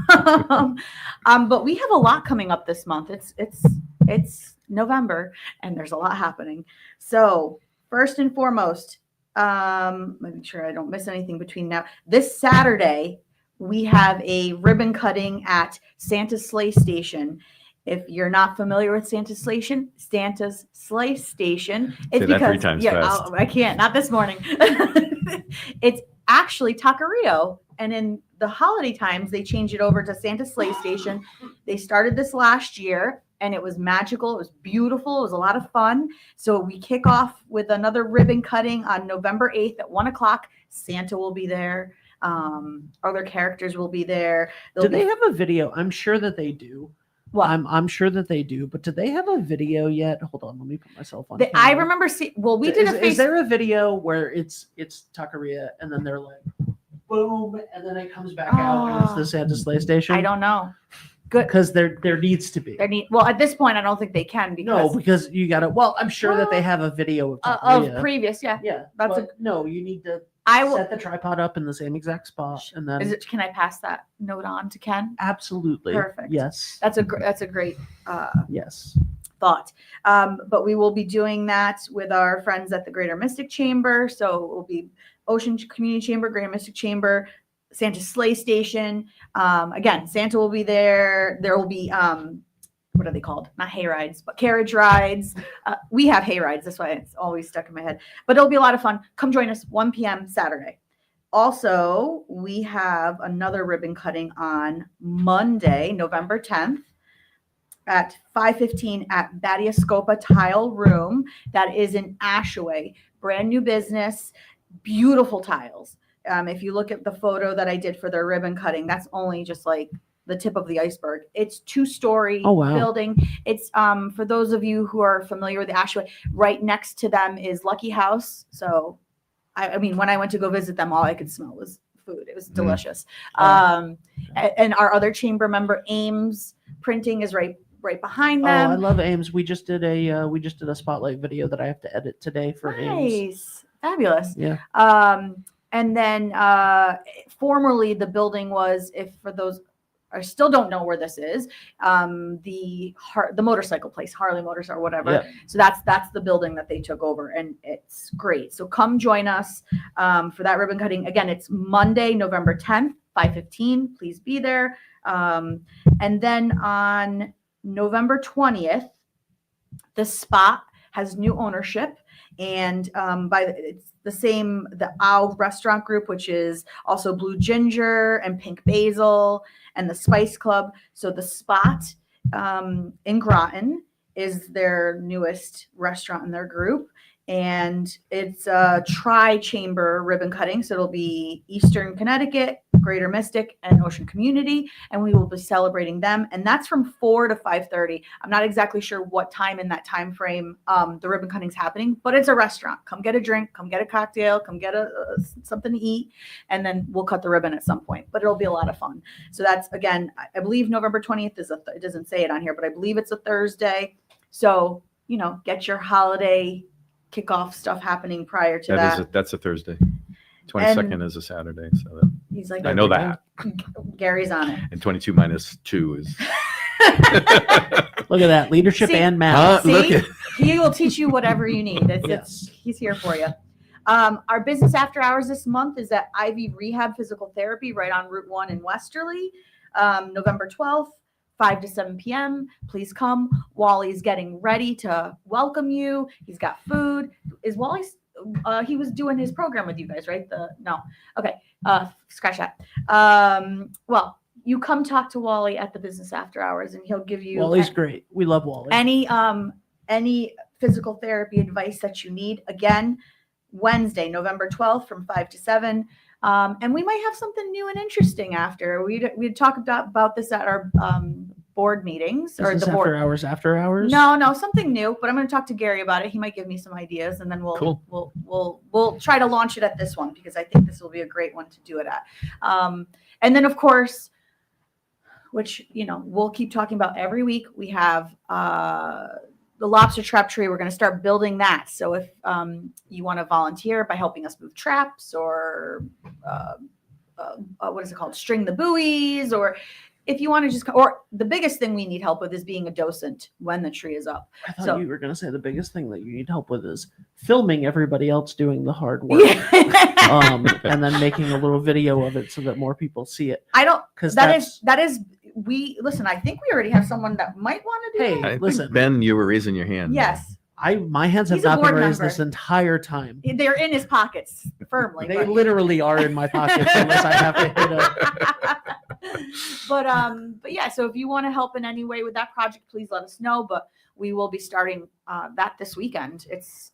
But we have a lot coming up this month. It's November, and there's a lot happening. So first and foremost, make sure I don't miss anything between now. This Saturday, we have a ribbon cutting at Santa's Sleigh Station. If you're not familiar with Santa's Sleigh Station, it's Say that 3 times fast. I can't. Not this morning. It's actually Taqueria, and in the holiday times they change it over to Santa's Sleigh Station. They started this last year, and it was magical. It was beautiful. It was a lot of fun. So we kick off with another ribbon cutting on November 8th at 1:00. Santa will be there. Other characters will be there. Do they have a video? I'm sure that they do. What? I'm sure that they do, but do they have a video yet? Hold on, let me put myself on. I camera. remember we did a Is there a video where it's Taqueria and then they're like, boom, and then it comes back out and it's the Santa Sleigh Station? I don't know. Good. Because there needs to be. Well, at this point, I don't think they can because you got to. Well, I'm sure that they have a video of Taqueria. of previous. Yeah, Yeah, that's no. You need to will set the tripod up in the same exact spot, and then Can I pass that note on to Ken? absolutely Perfect. Yes. That's a great Yes. thought. But we will be doing that with our friends at the Greater Mystic Chamber. So it will be Ocean Community Chamber, Greater Mystic Chamber, Santa Sleigh Station. Again, Santa will be there. There will be what are they called? Not hay rides, but carriage rides. We have hay rides. That's why it's always stuck in my head. But it'll be a lot of fun. Come join us 1 p.m. Saturday. Also, we have another ribbon cutting on Monday, November 10th at 5:15 at Battiascopa Tile Room. That is in Ashaway. Brand new business, beautiful tiles. If you look at the photo that I did for their ribbon cutting, that's only just like the tip of the iceberg. It's 2-story building. It's for those of you who are familiar with the Ashaway, right next to them is Lucky House. So I mean, when I went to go visit them, all I could smell was food. It was delicious. And our other chamber member, Ames Printing, is right behind them. Oh, I love Ames. We just did a spotlight video that I have to edit today for Ames. Nice, fabulous. Yeah. And then formerly the building was, if for those I still don't know where this is, the motorcycle place, Harley Motors or whatever. Yeah. So that's the building that they took over, and it's great. So come join us for that ribbon cutting. Again, it's Monday, November 10th, 5:15. Please be there. And then on November 20th, the spot has new ownership, and the Owl restaurant group, which is also Blue Ginger and Pink Basil and the Spice Club. So the Spot in Groton is their newest restaurant in their group. And it's a tri-chamber ribbon cutting. So it'll be Eastern Connecticut, Greater Mystic, and Ocean Community. And we will be celebrating them. And that's from 4 to 5:30. I'm not exactly sure what time in that time frame the ribbon cutting's happening, but it's a restaurant. Come get a drink, come get a cocktail, come get something to eat, and then we'll cut the ribbon at some point. But it'll be a lot of fun. So that's, again, I believe November 20th is it doesn't say it on here, but I believe it's a Thursday. So, get your holiday kickoff stuff happening prior to that. That's a Thursday. 22nd is a Saturday. So He's like, I know that. Gary's on it. And 22 minus 2 is. Look at that leadership and math. See, he will teach you whatever you need. He's here for you. Our business after hours this month is at Ivy Rehab Physical Therapy right on Route 1 in Westerly, November 12th. 5 to 7 p.m. Please come. Wally's getting ready to welcome you. He's got food. Is Wally? He was doing his program with you guys, right? No. Okay. Scratch that. Well, you come talk to Wally at the business after hours, and he'll give you. Wally's great. We love Wally. Any physical therapy advice that you need. Again, Wednesday, November 12th from 5 to 7. And we might have something new and interesting after. We'd talk about this at our board meetings or the board. After hours. No, something new. But I'm going to talk to Gary about it. He might give me some ideas, and then we'll try to launch it at this one because I think this will be a great one to do it at. And then of course, which we'll keep talking about every week. We have the lobster trap tree. We're going to start building that. So if you want to volunteer by helping us move traps or what is it called? String the buoys, or if you want to or the biggest thing we need help with is being a docent when the tree is up. I thought you were going to say the biggest thing that you need help with is filming everybody else doing the hard work. And then making a little video of it so that more people see it. Listen, I think we already have someone that might want to do it. I think, Ben, you were raising your hand. Yes. My hands have not been raised this entire time. They're in his pockets firmly. They literally are in my pockets unless I have to hit a. But yeah, so if you want to help in any way with that project, please let us know. But we will be starting that this weekend. It's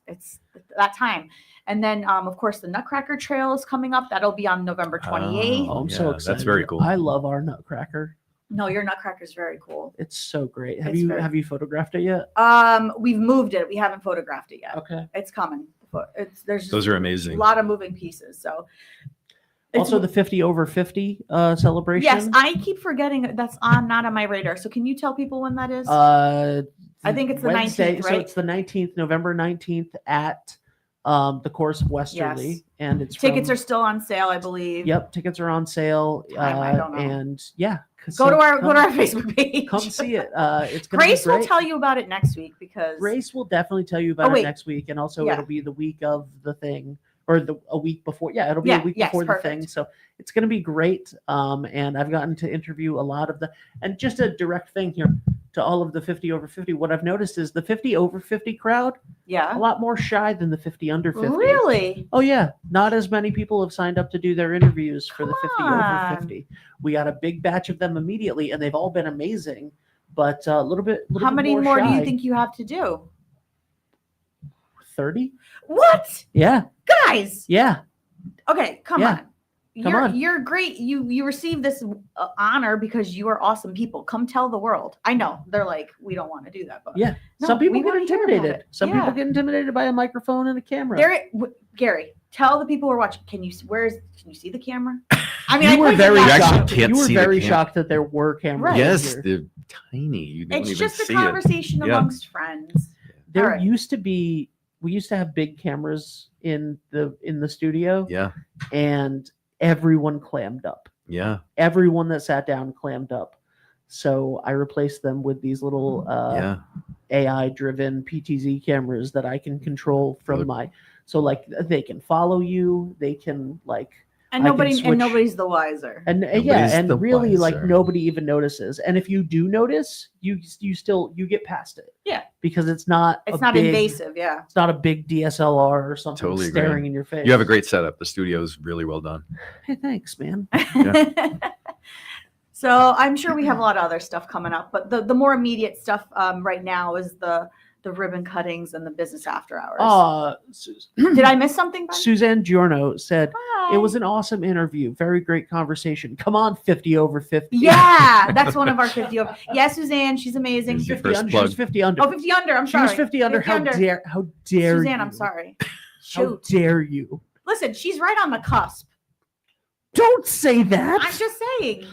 that time. And then, of course, the Nutcracker Trail is coming up. That'll be on November 28th. Oh, I'm so excited. That's very cool. I love our Nutcracker. No, your Nutcracker is very cool. It's so great. Have you photographed it yet? We've moved it. We haven't photographed it yet. Okay. It's coming. Those are amazing. A lot of moving pieces. So also the 50 over 50 celebration. Yes, I keep forgetting that's not on my radar. So can you tell people when that is? I think it's the Wednesday, 19th, right? So it's the 19th, November 19th at the course of Westerly. Yes. And tickets are still on sale, I believe. Yep, tickets are on sale. I don't know. And yeah. Go to our Facebook page. Come see it. It's gonna Grace be great. will tell you about it next week because Grace will definitely tell you about it next week, and also it'll be the week of the thing, or a week before. Yeah, it'll be a week before the thing. So it's going to be great. And I've gotten to interview a lot of and just a direct thing here to all of the 50 over 50. What I've noticed is the 50 over 50 crowd, a lot more shy than the 50 under 50. Really? Oh yeah. Not as many people have signed up to do their interviews for the 50 over 50. We got a big batch of them immediately, and they've all been amazing. But a little bit. How many more shy. do you think you have to do? 30. What? Yeah. Guys. Yeah. Okay, come on. Come on. You're great. You received this honor because you are awesome people. Come tell the world. I know they're like, we don't want to do that, but some people get intimidated. Some people get intimidated by a microphone and a camera. Gary, tell the people who are watching. Can you see the camera? I mean, you were very shocked. You were very shocked that there were cameras. Right. Yes, they're tiny. You don't it's even just see a conversation amongst friends. There used to be. We used to have big cameras in the studio. Yeah. And everyone clammed up. Yeah. Everyone that sat down clammed up. So I replaced them with these little AI-driven PTZ cameras that I can control from so like they can follow you. They can And I can nobody switch- and nobody's the wiser. And Nobody's the really like wiser. nobody even notices. And if you do notice, you get past it. Yeah. Because it's not Invasive, yeah. It's not a big DSLR or something Totally agree. staring in your face. You have a great setup. The studio's really well done. Hey, thanks, man. So I'm sure we have a lot of other stuff coming up, but the more immediate stuff right now is the ribbon cuttings and the business after hours. Did I miss something? Ben? Suzanne Giorno said, Hi. it was an awesome interview. Very great conversation. Come on, 50 over 50. Yeah, that's one of our 50 over. Yeah, Suzanne, she's amazing. Here's your 50 first under. plug. She was 50 under. Oh, 50 under. I'm She sorry. was 50 under. 50 How under. dare Suzanne, you? I'm sorry. How Shoot. dare you? Listen, she's right on the cusp. Don't say that. I'm just saying.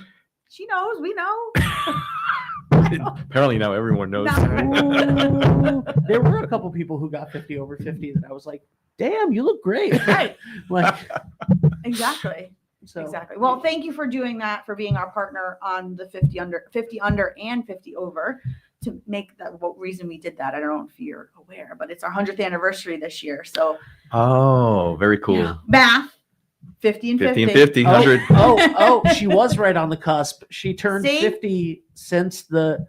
She knows. We know. Apparently now everyone knows. Ooh, there were a couple people who got 50 over 50 that I was like, damn, you look great. Right. Like, Exactly. so Exactly. Well, thank you for doing that, for being our partner on the 50 under and 50 over. To make that, what reason we did that, I don't know if you're aware, but it's our 100th anniversary this year. So Oh, very cool. yeah, math, 50 and 50. 50 and 50, 100. Oh, she was right on the cusp. She turned See? 50 since the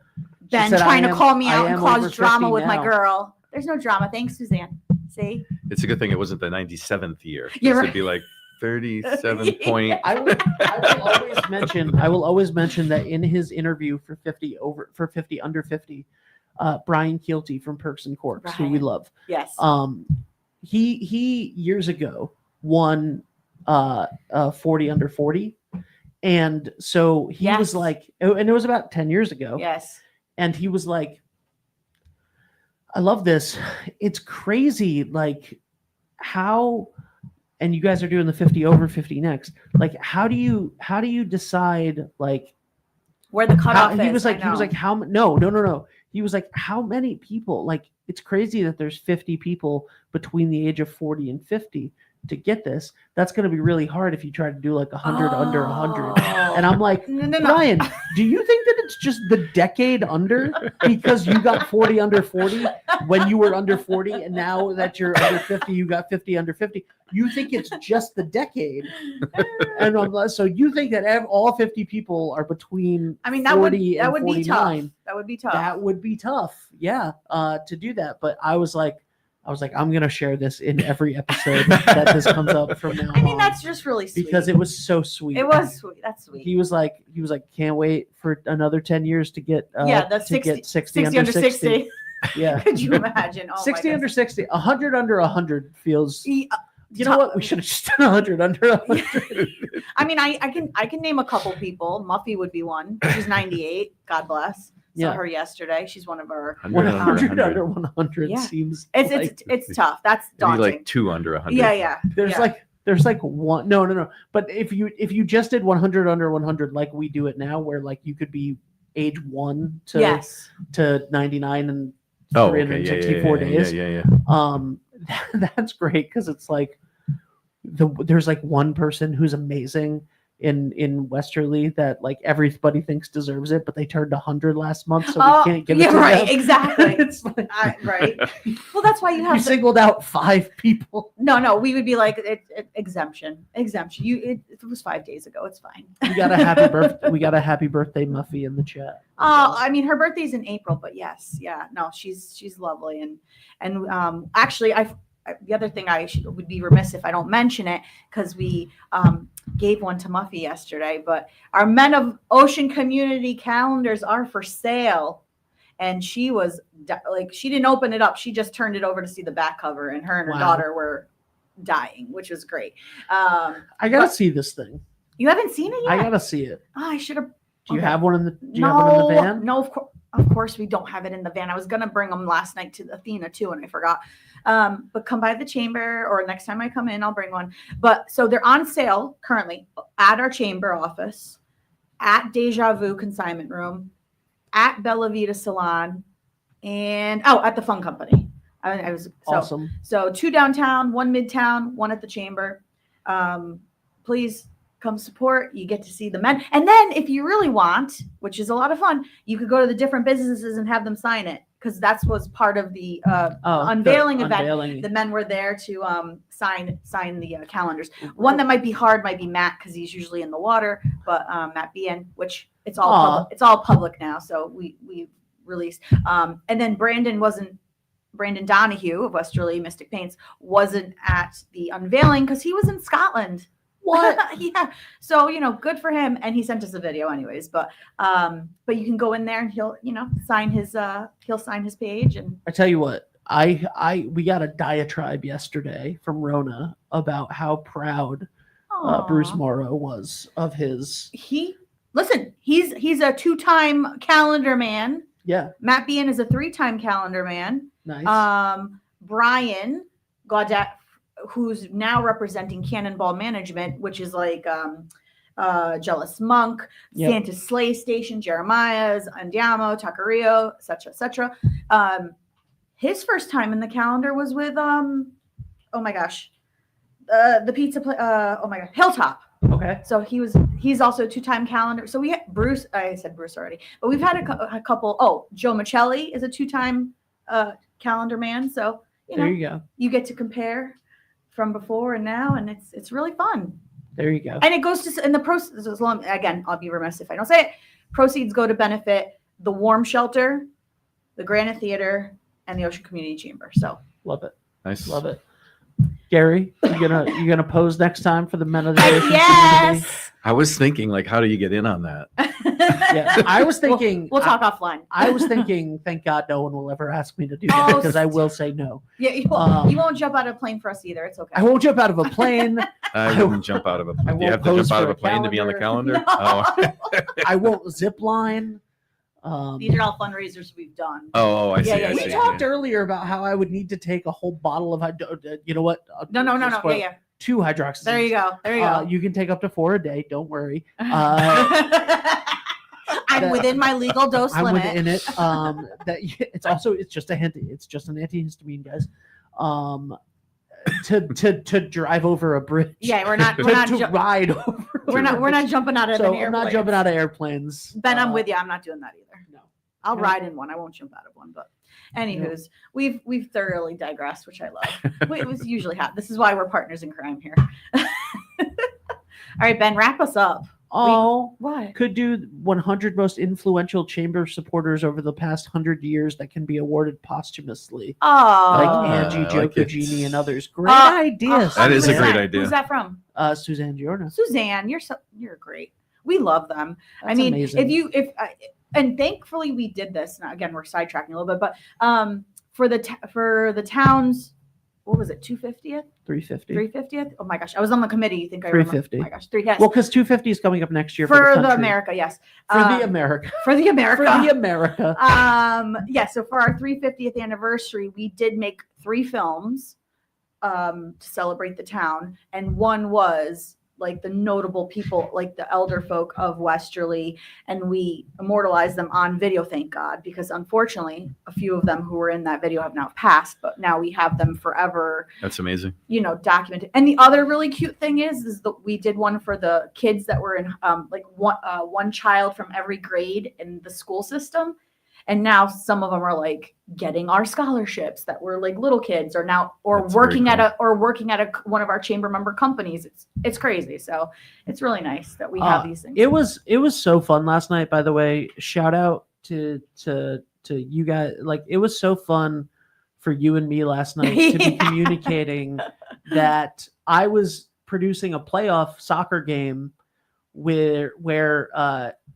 Ben said, trying "I to am- call me I out and am cause over drama 50 with my now." girl. There's no drama. Thanks, Suzanne. See? It's a good thing it wasn't the 97th year. You're This right. would be like 37 point. I will always mention that in his interview for 50 under 50, Brian Keelty from Perks and Corks, who we Brian. love, Yes. he years ago won 40 under 40, and so he Yes. was like, and it was about 10 years ago, Yes. and he was like, I love this. It's crazy, like how. And you guys are doing the 50 over 50 next. Like, how do you decide like Where the cutoff is. he was I like know. how no. He was like, how many people? Like, it's crazy that there's 50 people between the age of 40 and 50 to get this. That's going to be really hard if you try to do like 100 under 100. And I'm like, No. Brian, do you think that it's just the decade under because you got 40 under 40 when you were under 40, and now that you're under 50, you got 50 under 50? You think it's just the decade? And so you think that all 50 people are between I mean, that would 40 that and would be tough. 49? That would be tough. That would be tough, yeah, to do that. But I was like, I'm gonna share this in every episode that this comes up from now I mean, on, that's just really sweet. because it was so sweet. It was sweet. That's sweet. He was like, can't wait for another 10 years to get that's to 60, get 60 60 under under 60. 60. Yeah, Could you imagine? Oh, 60 my under goodness. 60, 100 under 100 feels. He- You know what? We should have just done 100 under 100. I mean, I can name a couple people. Muffy would be one. She's 98. God bless. Saw Yeah. her yesterday. She's one of our. 100 100 under under 100 Yeah. seems. It's like, it's tough. That's Maybe daunting. like 2 under 100. Yeah. There's like one. No. But if you just did 100 under 100 like we do it now, where like you could be age 1 to Yes. to 99 and Oh, okay. 364 days. Yeah. That's great because it's like there's like one person who's amazing in Westerly that like everybody thinks deserves it, but they turned 100 last month, so we can't give it to right. them. Exactly. It's like, Right. Well, that's why you you have. singled out 5 people. No. We would be like exemption. It was 5 days ago. It's fine. We got a happy birthday. We got a happy birthday Muffy in the chat. I mean, her birthday's in April, but yes, yeah, no, she's lovely, and actually, the other thing would be remiss if I don't mention it, because we gave one to Muffy yesterday, but our Men of Ocean Community calendars are for sale, and she was like, she didn't open it up, she just turned it over to see the back cover, and her Wow. daughter were dying, which was great. I gotta but- see this thing. You haven't seen it yet? I gotta see it. Oh, I should have. Do you Okay. have one in the? Do you have one in the van? No, of course we don't have it in the van. I was gonna bring them last night to Athena too, and I forgot. But come by the chamber, or next time I come in, I'll bring one. But so they're on sale currently at our chamber office, at Deja Vu Consignment Room, at Bella Vita Salon, and at the Fun Company. I was Awesome. So 2 downtown, 1 midtown, 1 at the chamber. Please come support. You get to see the men. And then if you really want, which is a lot of fun, you could go to the different businesses and have them sign it. because that was part of the the unveiling event. unveiling. The men were there to sign the calendars. One that might be hard might be Matt, because he's usually in the water, but Matt Bien, which it's all public now, so we released. And then Brandon Donahue of Westerly Mystic Paints wasn't at the unveiling because he was in Scotland. What? Yeah. So, good for him. And he sent us a video anyways, but you can go in there and he'll sign his page. And I tell you what, we got a diatribe yesterday from Rona about how proud Bruce Morrow was of his. He's a 2-time calendar man. Yeah. Matt Bien is a 3-time calendar man. Nice. Brian Gaudet, who's now representing Cannonball Management, which is like Jealous Monk, Yep. Santa's Sleigh Station, Jeremiah's, Andiamo, Taqueria, etc. His first time in the calendar was with the pizza Hilltop. Okay. So he's also a 2-time calendar. So we had Bruce. I said Bruce already, but we've had a couple. Oh, Joe Michelli is a 2-time calendar man. So There you go. you get to compare from before and now, and it's really fun. There you go. And it goes to, and the proceeds, again, I'll be remiss if I don't say it. Proceeds go to benefit the Warm Shelter, the Granite Theater, and the Ocean Community Chamber. So Love it. Nice. Love it. Gary, you gonna pose next time for the Men of the Ocean Community? yes. I was thinking, like, how do you get in on that? Yeah, I was thinking. We'll talk offline. I was thinking. Thank God, no one will ever ask me to do that because I will say no. Yeah, you won't jump out of a plane for us either. It's okay. I won't jump out of a plane. I wouldn't jump out of a plane. Do you won't have to jump pose out of for a plane to be on the calendar? No. Oh. I won't zip line. These are all fundraisers we've done. Oh, I see. Yeah, I We see. talked earlier about how I would need to take a whole bottle of you know what? No. Yeah. 2 hydroxyzines. There you go. There you go. You can take up to 4 a day. Don't worry. I'm within my legal dose I'm limit. within it. It's just a hint. It's just an antihistamine, guys. To drive over a bridge. Yeah, we're not ride over. we're not jumping out of So an I'm airplane. not jumping out of airplanes. Ben, I'm with you. I'm not doing that either. No. I'll No. ride in one. I won't jump out of one. But anywho's, we've thoroughly digressed, which I love. It was usually hot. This is why we're partners in crime here. All right, Ben, wrap us up. Oh, What? could do 100 most influential chamber supporters over the past 100 years that can be awarded posthumously, Oh, like Angie, I Joe like it. Cugini, and others. Great ideas. That is a great 100%. idea. Who's that from? Suzanne Giorno. Suzanne, you're great. We love them. That's I mean, amazing. and thankfully we did this. Now again, we're sidetracking a little bit, but for the town's, what was it, 250th, 350. 350th? Oh my gosh, I was on the committee. You think I remember? 350. Oh my gosh, 350. Well, because 250 is coming up next year for the the country. America, yes. For the America. For the America. For the America. Yeah, so for our 350th anniversary, we did make 3 films to celebrate the town, and one was like the notable people, like the elder folk of Westerly, and we immortalized them on video, thank God, because unfortunately a few of them who were in that video have now passed, but now we have them forever, That's amazing. documented. And the other really cute thing is that we did one for the kids that were in one child from every grade in the school system. And now some of them are like getting our scholarships that were like little kids, or That's working very at one of our chamber member companies. It's crazy. So it's really nice that we have these things. It was so fun last night, by the way. Shout out to you guys. Like, it was so fun for you and me last night to be Yeah. communicating that I was producing a playoff soccer game where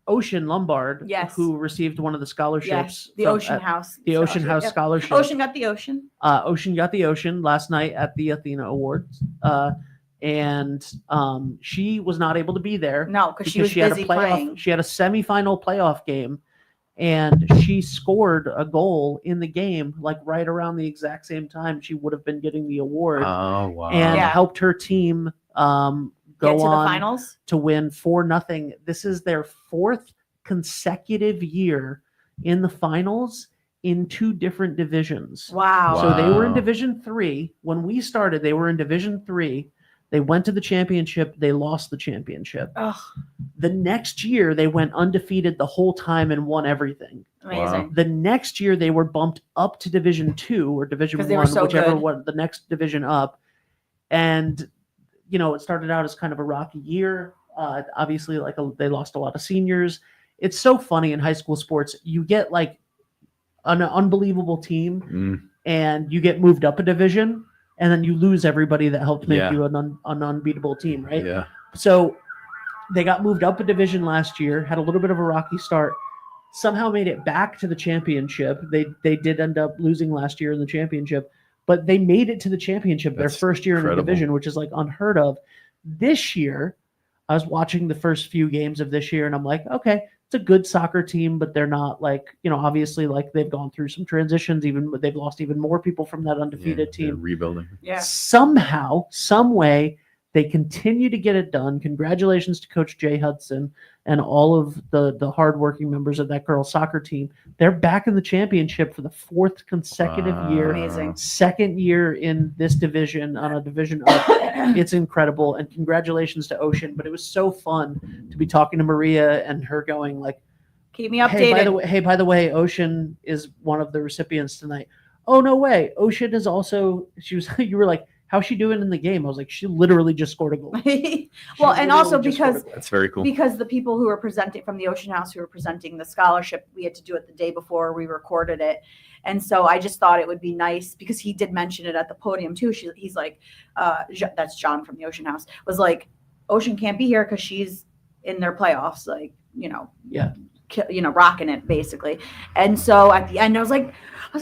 Ocean Lombard, Yes. who received one of the scholarships, Yes, the Ocean House. the Ocean scholarship. House Yep. scholarship. Ocean got the Ocean. Ocean got the Ocean last night at the Athena Awards, and she was not able to be there No, because she was had a busy playoff. playing. She had a semifinal playoff game, and she scored a goal in the game, like right around the exact same time she would have been getting the award, Oh, wow. and Yeah. helped her team Get go to the on finals. to win 4-0. This is their 4th consecutive year in the finals in 2 different divisions. Wow. So they were in Wow. Division 3 when we started. They were in Division 3. They went to the championship. They lost the championship. Ugh, The next year, they went undefeated the whole time and won everything. amazing. The next year, they were bumped up to Division 2 or Division 'Cause 1, they were so whichever good. one, the next division up. And, you know, it started out as kind of a rocky year. Obviously, they lost a lot of seniors. It's so funny in high school sports. You get like an unbelievable team and you get moved up a division, and then you lose everybody that helped make Yeah. you an unbeatable team, right? Yeah. So they got moved up a division last year, had a little bit of a rocky start, somehow made it back to the championship. They did end up losing last year in the championship, but they made it to the championship their That's first year in incredible. the division, which is like unheard of. This year, I was watching the first few games of this year, and I'm like, okay, it's a good soccer team, but they're not like, you know, obviously like they've gone through some transitions, even they've lost even more people from that undefeated They're team. rebuilding. Yeah. Somehow, some way, they continue to get it done. Congratulations to Coach Jay Hudson and all of the hardworking members of that girls' soccer team. They're back in the championship for the fourth consecutive year. Amazing. Second year in this division on a division up. It's incredible. And congratulations to Ocean. But it was so fun to be talking to Maria and her going like, Keep me updated. hey, by the way, Ocean is one of the recipients tonight. Oh, no way. Ocean is also, you were like, how's she doing in the game? I was like, she literally just scored a goal. Well, and also because That's very cool. because the people who were presenting from the Ocean House who were presenting the scholarship, we had to do it the day before we recorded it. And so I just thought it would be nice because he did mention it at the podium too. He's like, that's John from the Ocean House, was like, Ocean can't be here because she's in their playoffs, like, rocking it basically. And so at the end, I was like,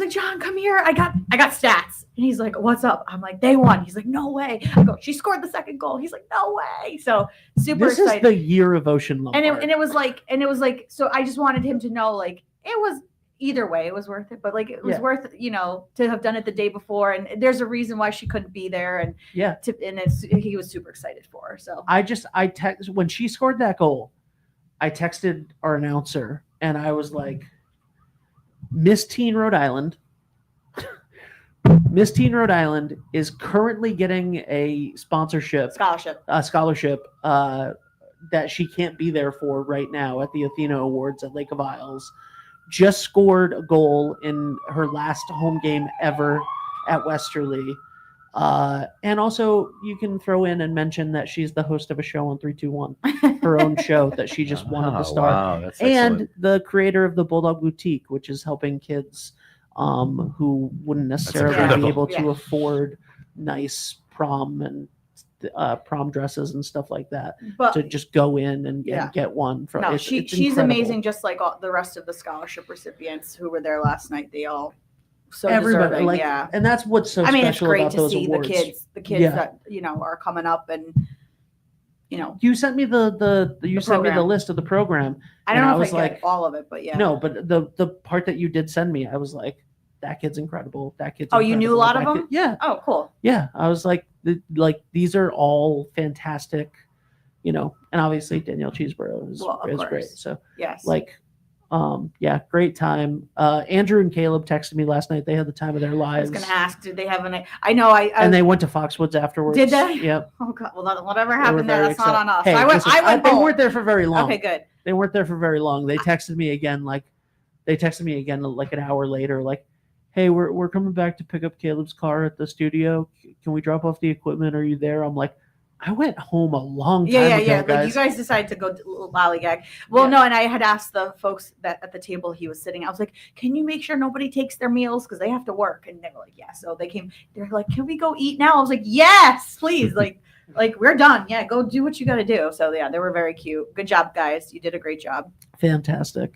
John, come here. I got stats. And he's like, what's up? I'm like, they won. He's like, no way. I go, she scored the second goal. He's like, no way. So super This excited. is the year of Ocean Lombard. And it was like, so I just wanted him to know, like, it was either way, it was worth it. But like, it was worth, to have done it the day before. And there's a reason why she couldn't be there. And he was super excited for her. So when she scored that goal, I texted our announcer and I was like, Miss Teen Rhode Island. Miss Teen Rhode Island is currently getting a scholarship that she can't be there for right now at the Athena Awards at Lake of Isles. Just scored a goal in her last home game ever at Westerly. And also, you can throw in and mention that she's the host of a show on 321, her own show that she just wanted to start. Wow, that's And excellent. the creator of the Bulldog Boutique, which is helping kids who wouldn't necessarily be incredible. able to afford nice prom and prom dresses and stuff like that, but to just go in and Yeah. get one from. no, it's she's incredible. amazing, just like all the rest of the scholarship recipients who were there last night. They all so Everybody, deserving. like, yeah. and that's what's so I mean, it's special great about to those see awards. the kids Yeah. that are coming up, and You sent me the program. list of the program. I don't And know I if was I get like, all of it, but yeah. No, but the part that you did send me, I was like, that kid's incredible. That kid's Oh, you knew a lot of incredible. them? Yeah. Oh, cool. Yeah. I was like, these are all fantastic, and obviously Danielle Cheeseborough is Well, of great. course. So Yes. great time. Andrew and Caleb texted me last night. They had the time of their I lives. was going to ask, did they have I know I And they went to Foxwoods afterwards. Did they? Yep. oh God, well, whatever They were happened there, very that's not on us. excited. Hey, listen, I went they home. weren't there for very long. Okay, good. They weren't there for very long. They texted me again, like an hour later, like, hey, we're coming back to pick up Caleb's car at the studio. Can we drop off the equipment? Are you there? I'm like, I went home a long time ago, Yeah. guys. Like, you guys decided to go lollygag. Well, Yeah. no, and I had asked the folks that at the table he was sitting. I was like, "Can you make sure nobody takes their meals because they have to work?" And they were like, "Yeah." So they came. They're like, "Can we go eat now?" I was like, "Yes, please." like we're done. Yeah, go do what you got to do. So yeah, they were very cute. Good job, guys. You did a great job. Fantastic.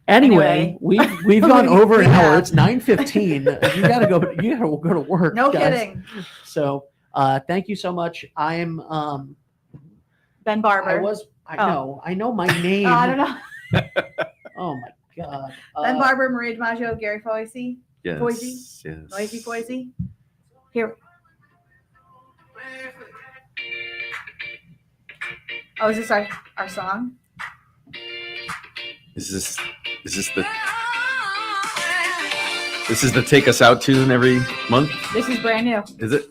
Anyway, we've gone over an hour. It's 9:15. You gotta go to work. No guys. kidding. So thank you so much. I'm Ben Barber. I know my name. Oh, I don't know. Oh my god. Ben Barber, Maria DiMaggio, Garry Foisy. Yes. Foisy? Yes. Noisy Foisy. Here. Oh, is this our song? Is this the Take Us Out tune every month? This is brand new. Is it?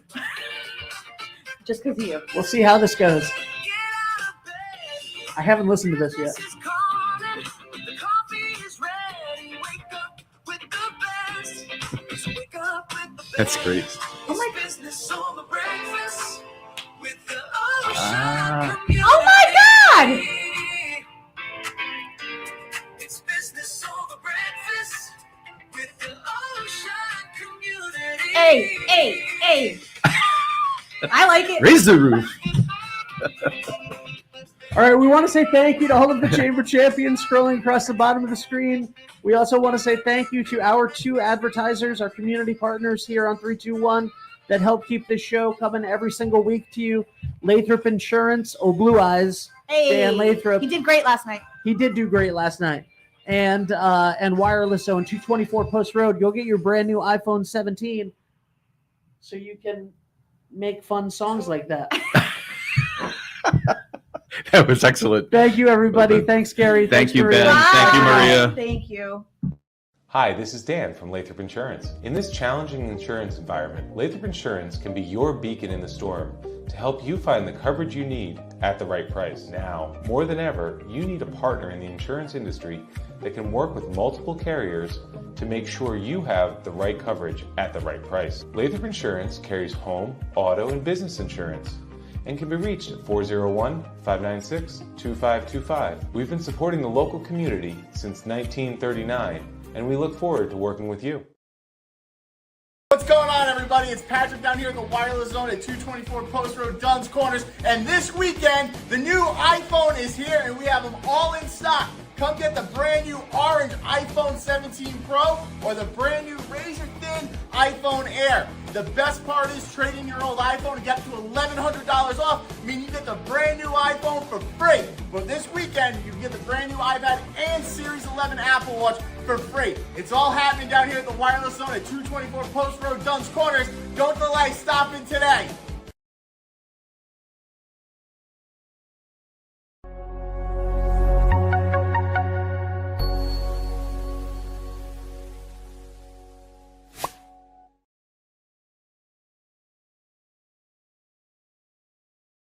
just because of you. We'll see how this goes. I haven't listened to this yet. That's great. Oh my, Ah. oh my God! Hey. I like it. Raise the roof. All right, we want to say thank you to all of the Chamber champions scrolling across the bottom of the screen. We also want to say thank you to our 2 advertisers, our community partners here on 321 that help keep this show coming every single week to you. Lathrop Insurance, Blue Eyes, Dan Lathrop. He did great last night. He did do great last night. And Wireless Zone, 224 Post Road. You'll get your brand new iPhone 17 so you can make fun songs like that. That was excellent. Thank you, everybody. Well done. Thanks, Gary. Thank Thanks, you, Maria. Ben. Thank you, Maria. Thank you. Hi, this is Dan from Lathrop Insurance. In this challenging insurance environment, Lathrop Insurance can be your beacon in the storm to help you find the coverage you need at the right price. Now, more than ever, you need a partner in the insurance industry that can work with multiple carriers to make sure you have the right coverage at the right price. Lathrop Insurance carries home, auto, and business insurance and can be reached at 401-596-2525. We've been supporting the local community since 1939, and we look forward to working with you. What's going on, everybody? It's Patrick down here at the Wireless Zone at 224 Post Road, Dunn's Corners. And this weekend, the new iPhone is here, and we have them all in stock. Come get the brand new orange iPhone 17 Pro or the brand new razor-thin iPhone Air. The best part is trading your old iPhone and get up to $1,100 off. I mean, you get the brand new iPhone for free. But this weekend, you can get the brand new iPad and Series 11 Apple Watch for free. It's all happening down here at the Wireless Zone at 224 Post Road, Dunn's Corners. Don't delay. Stop in today.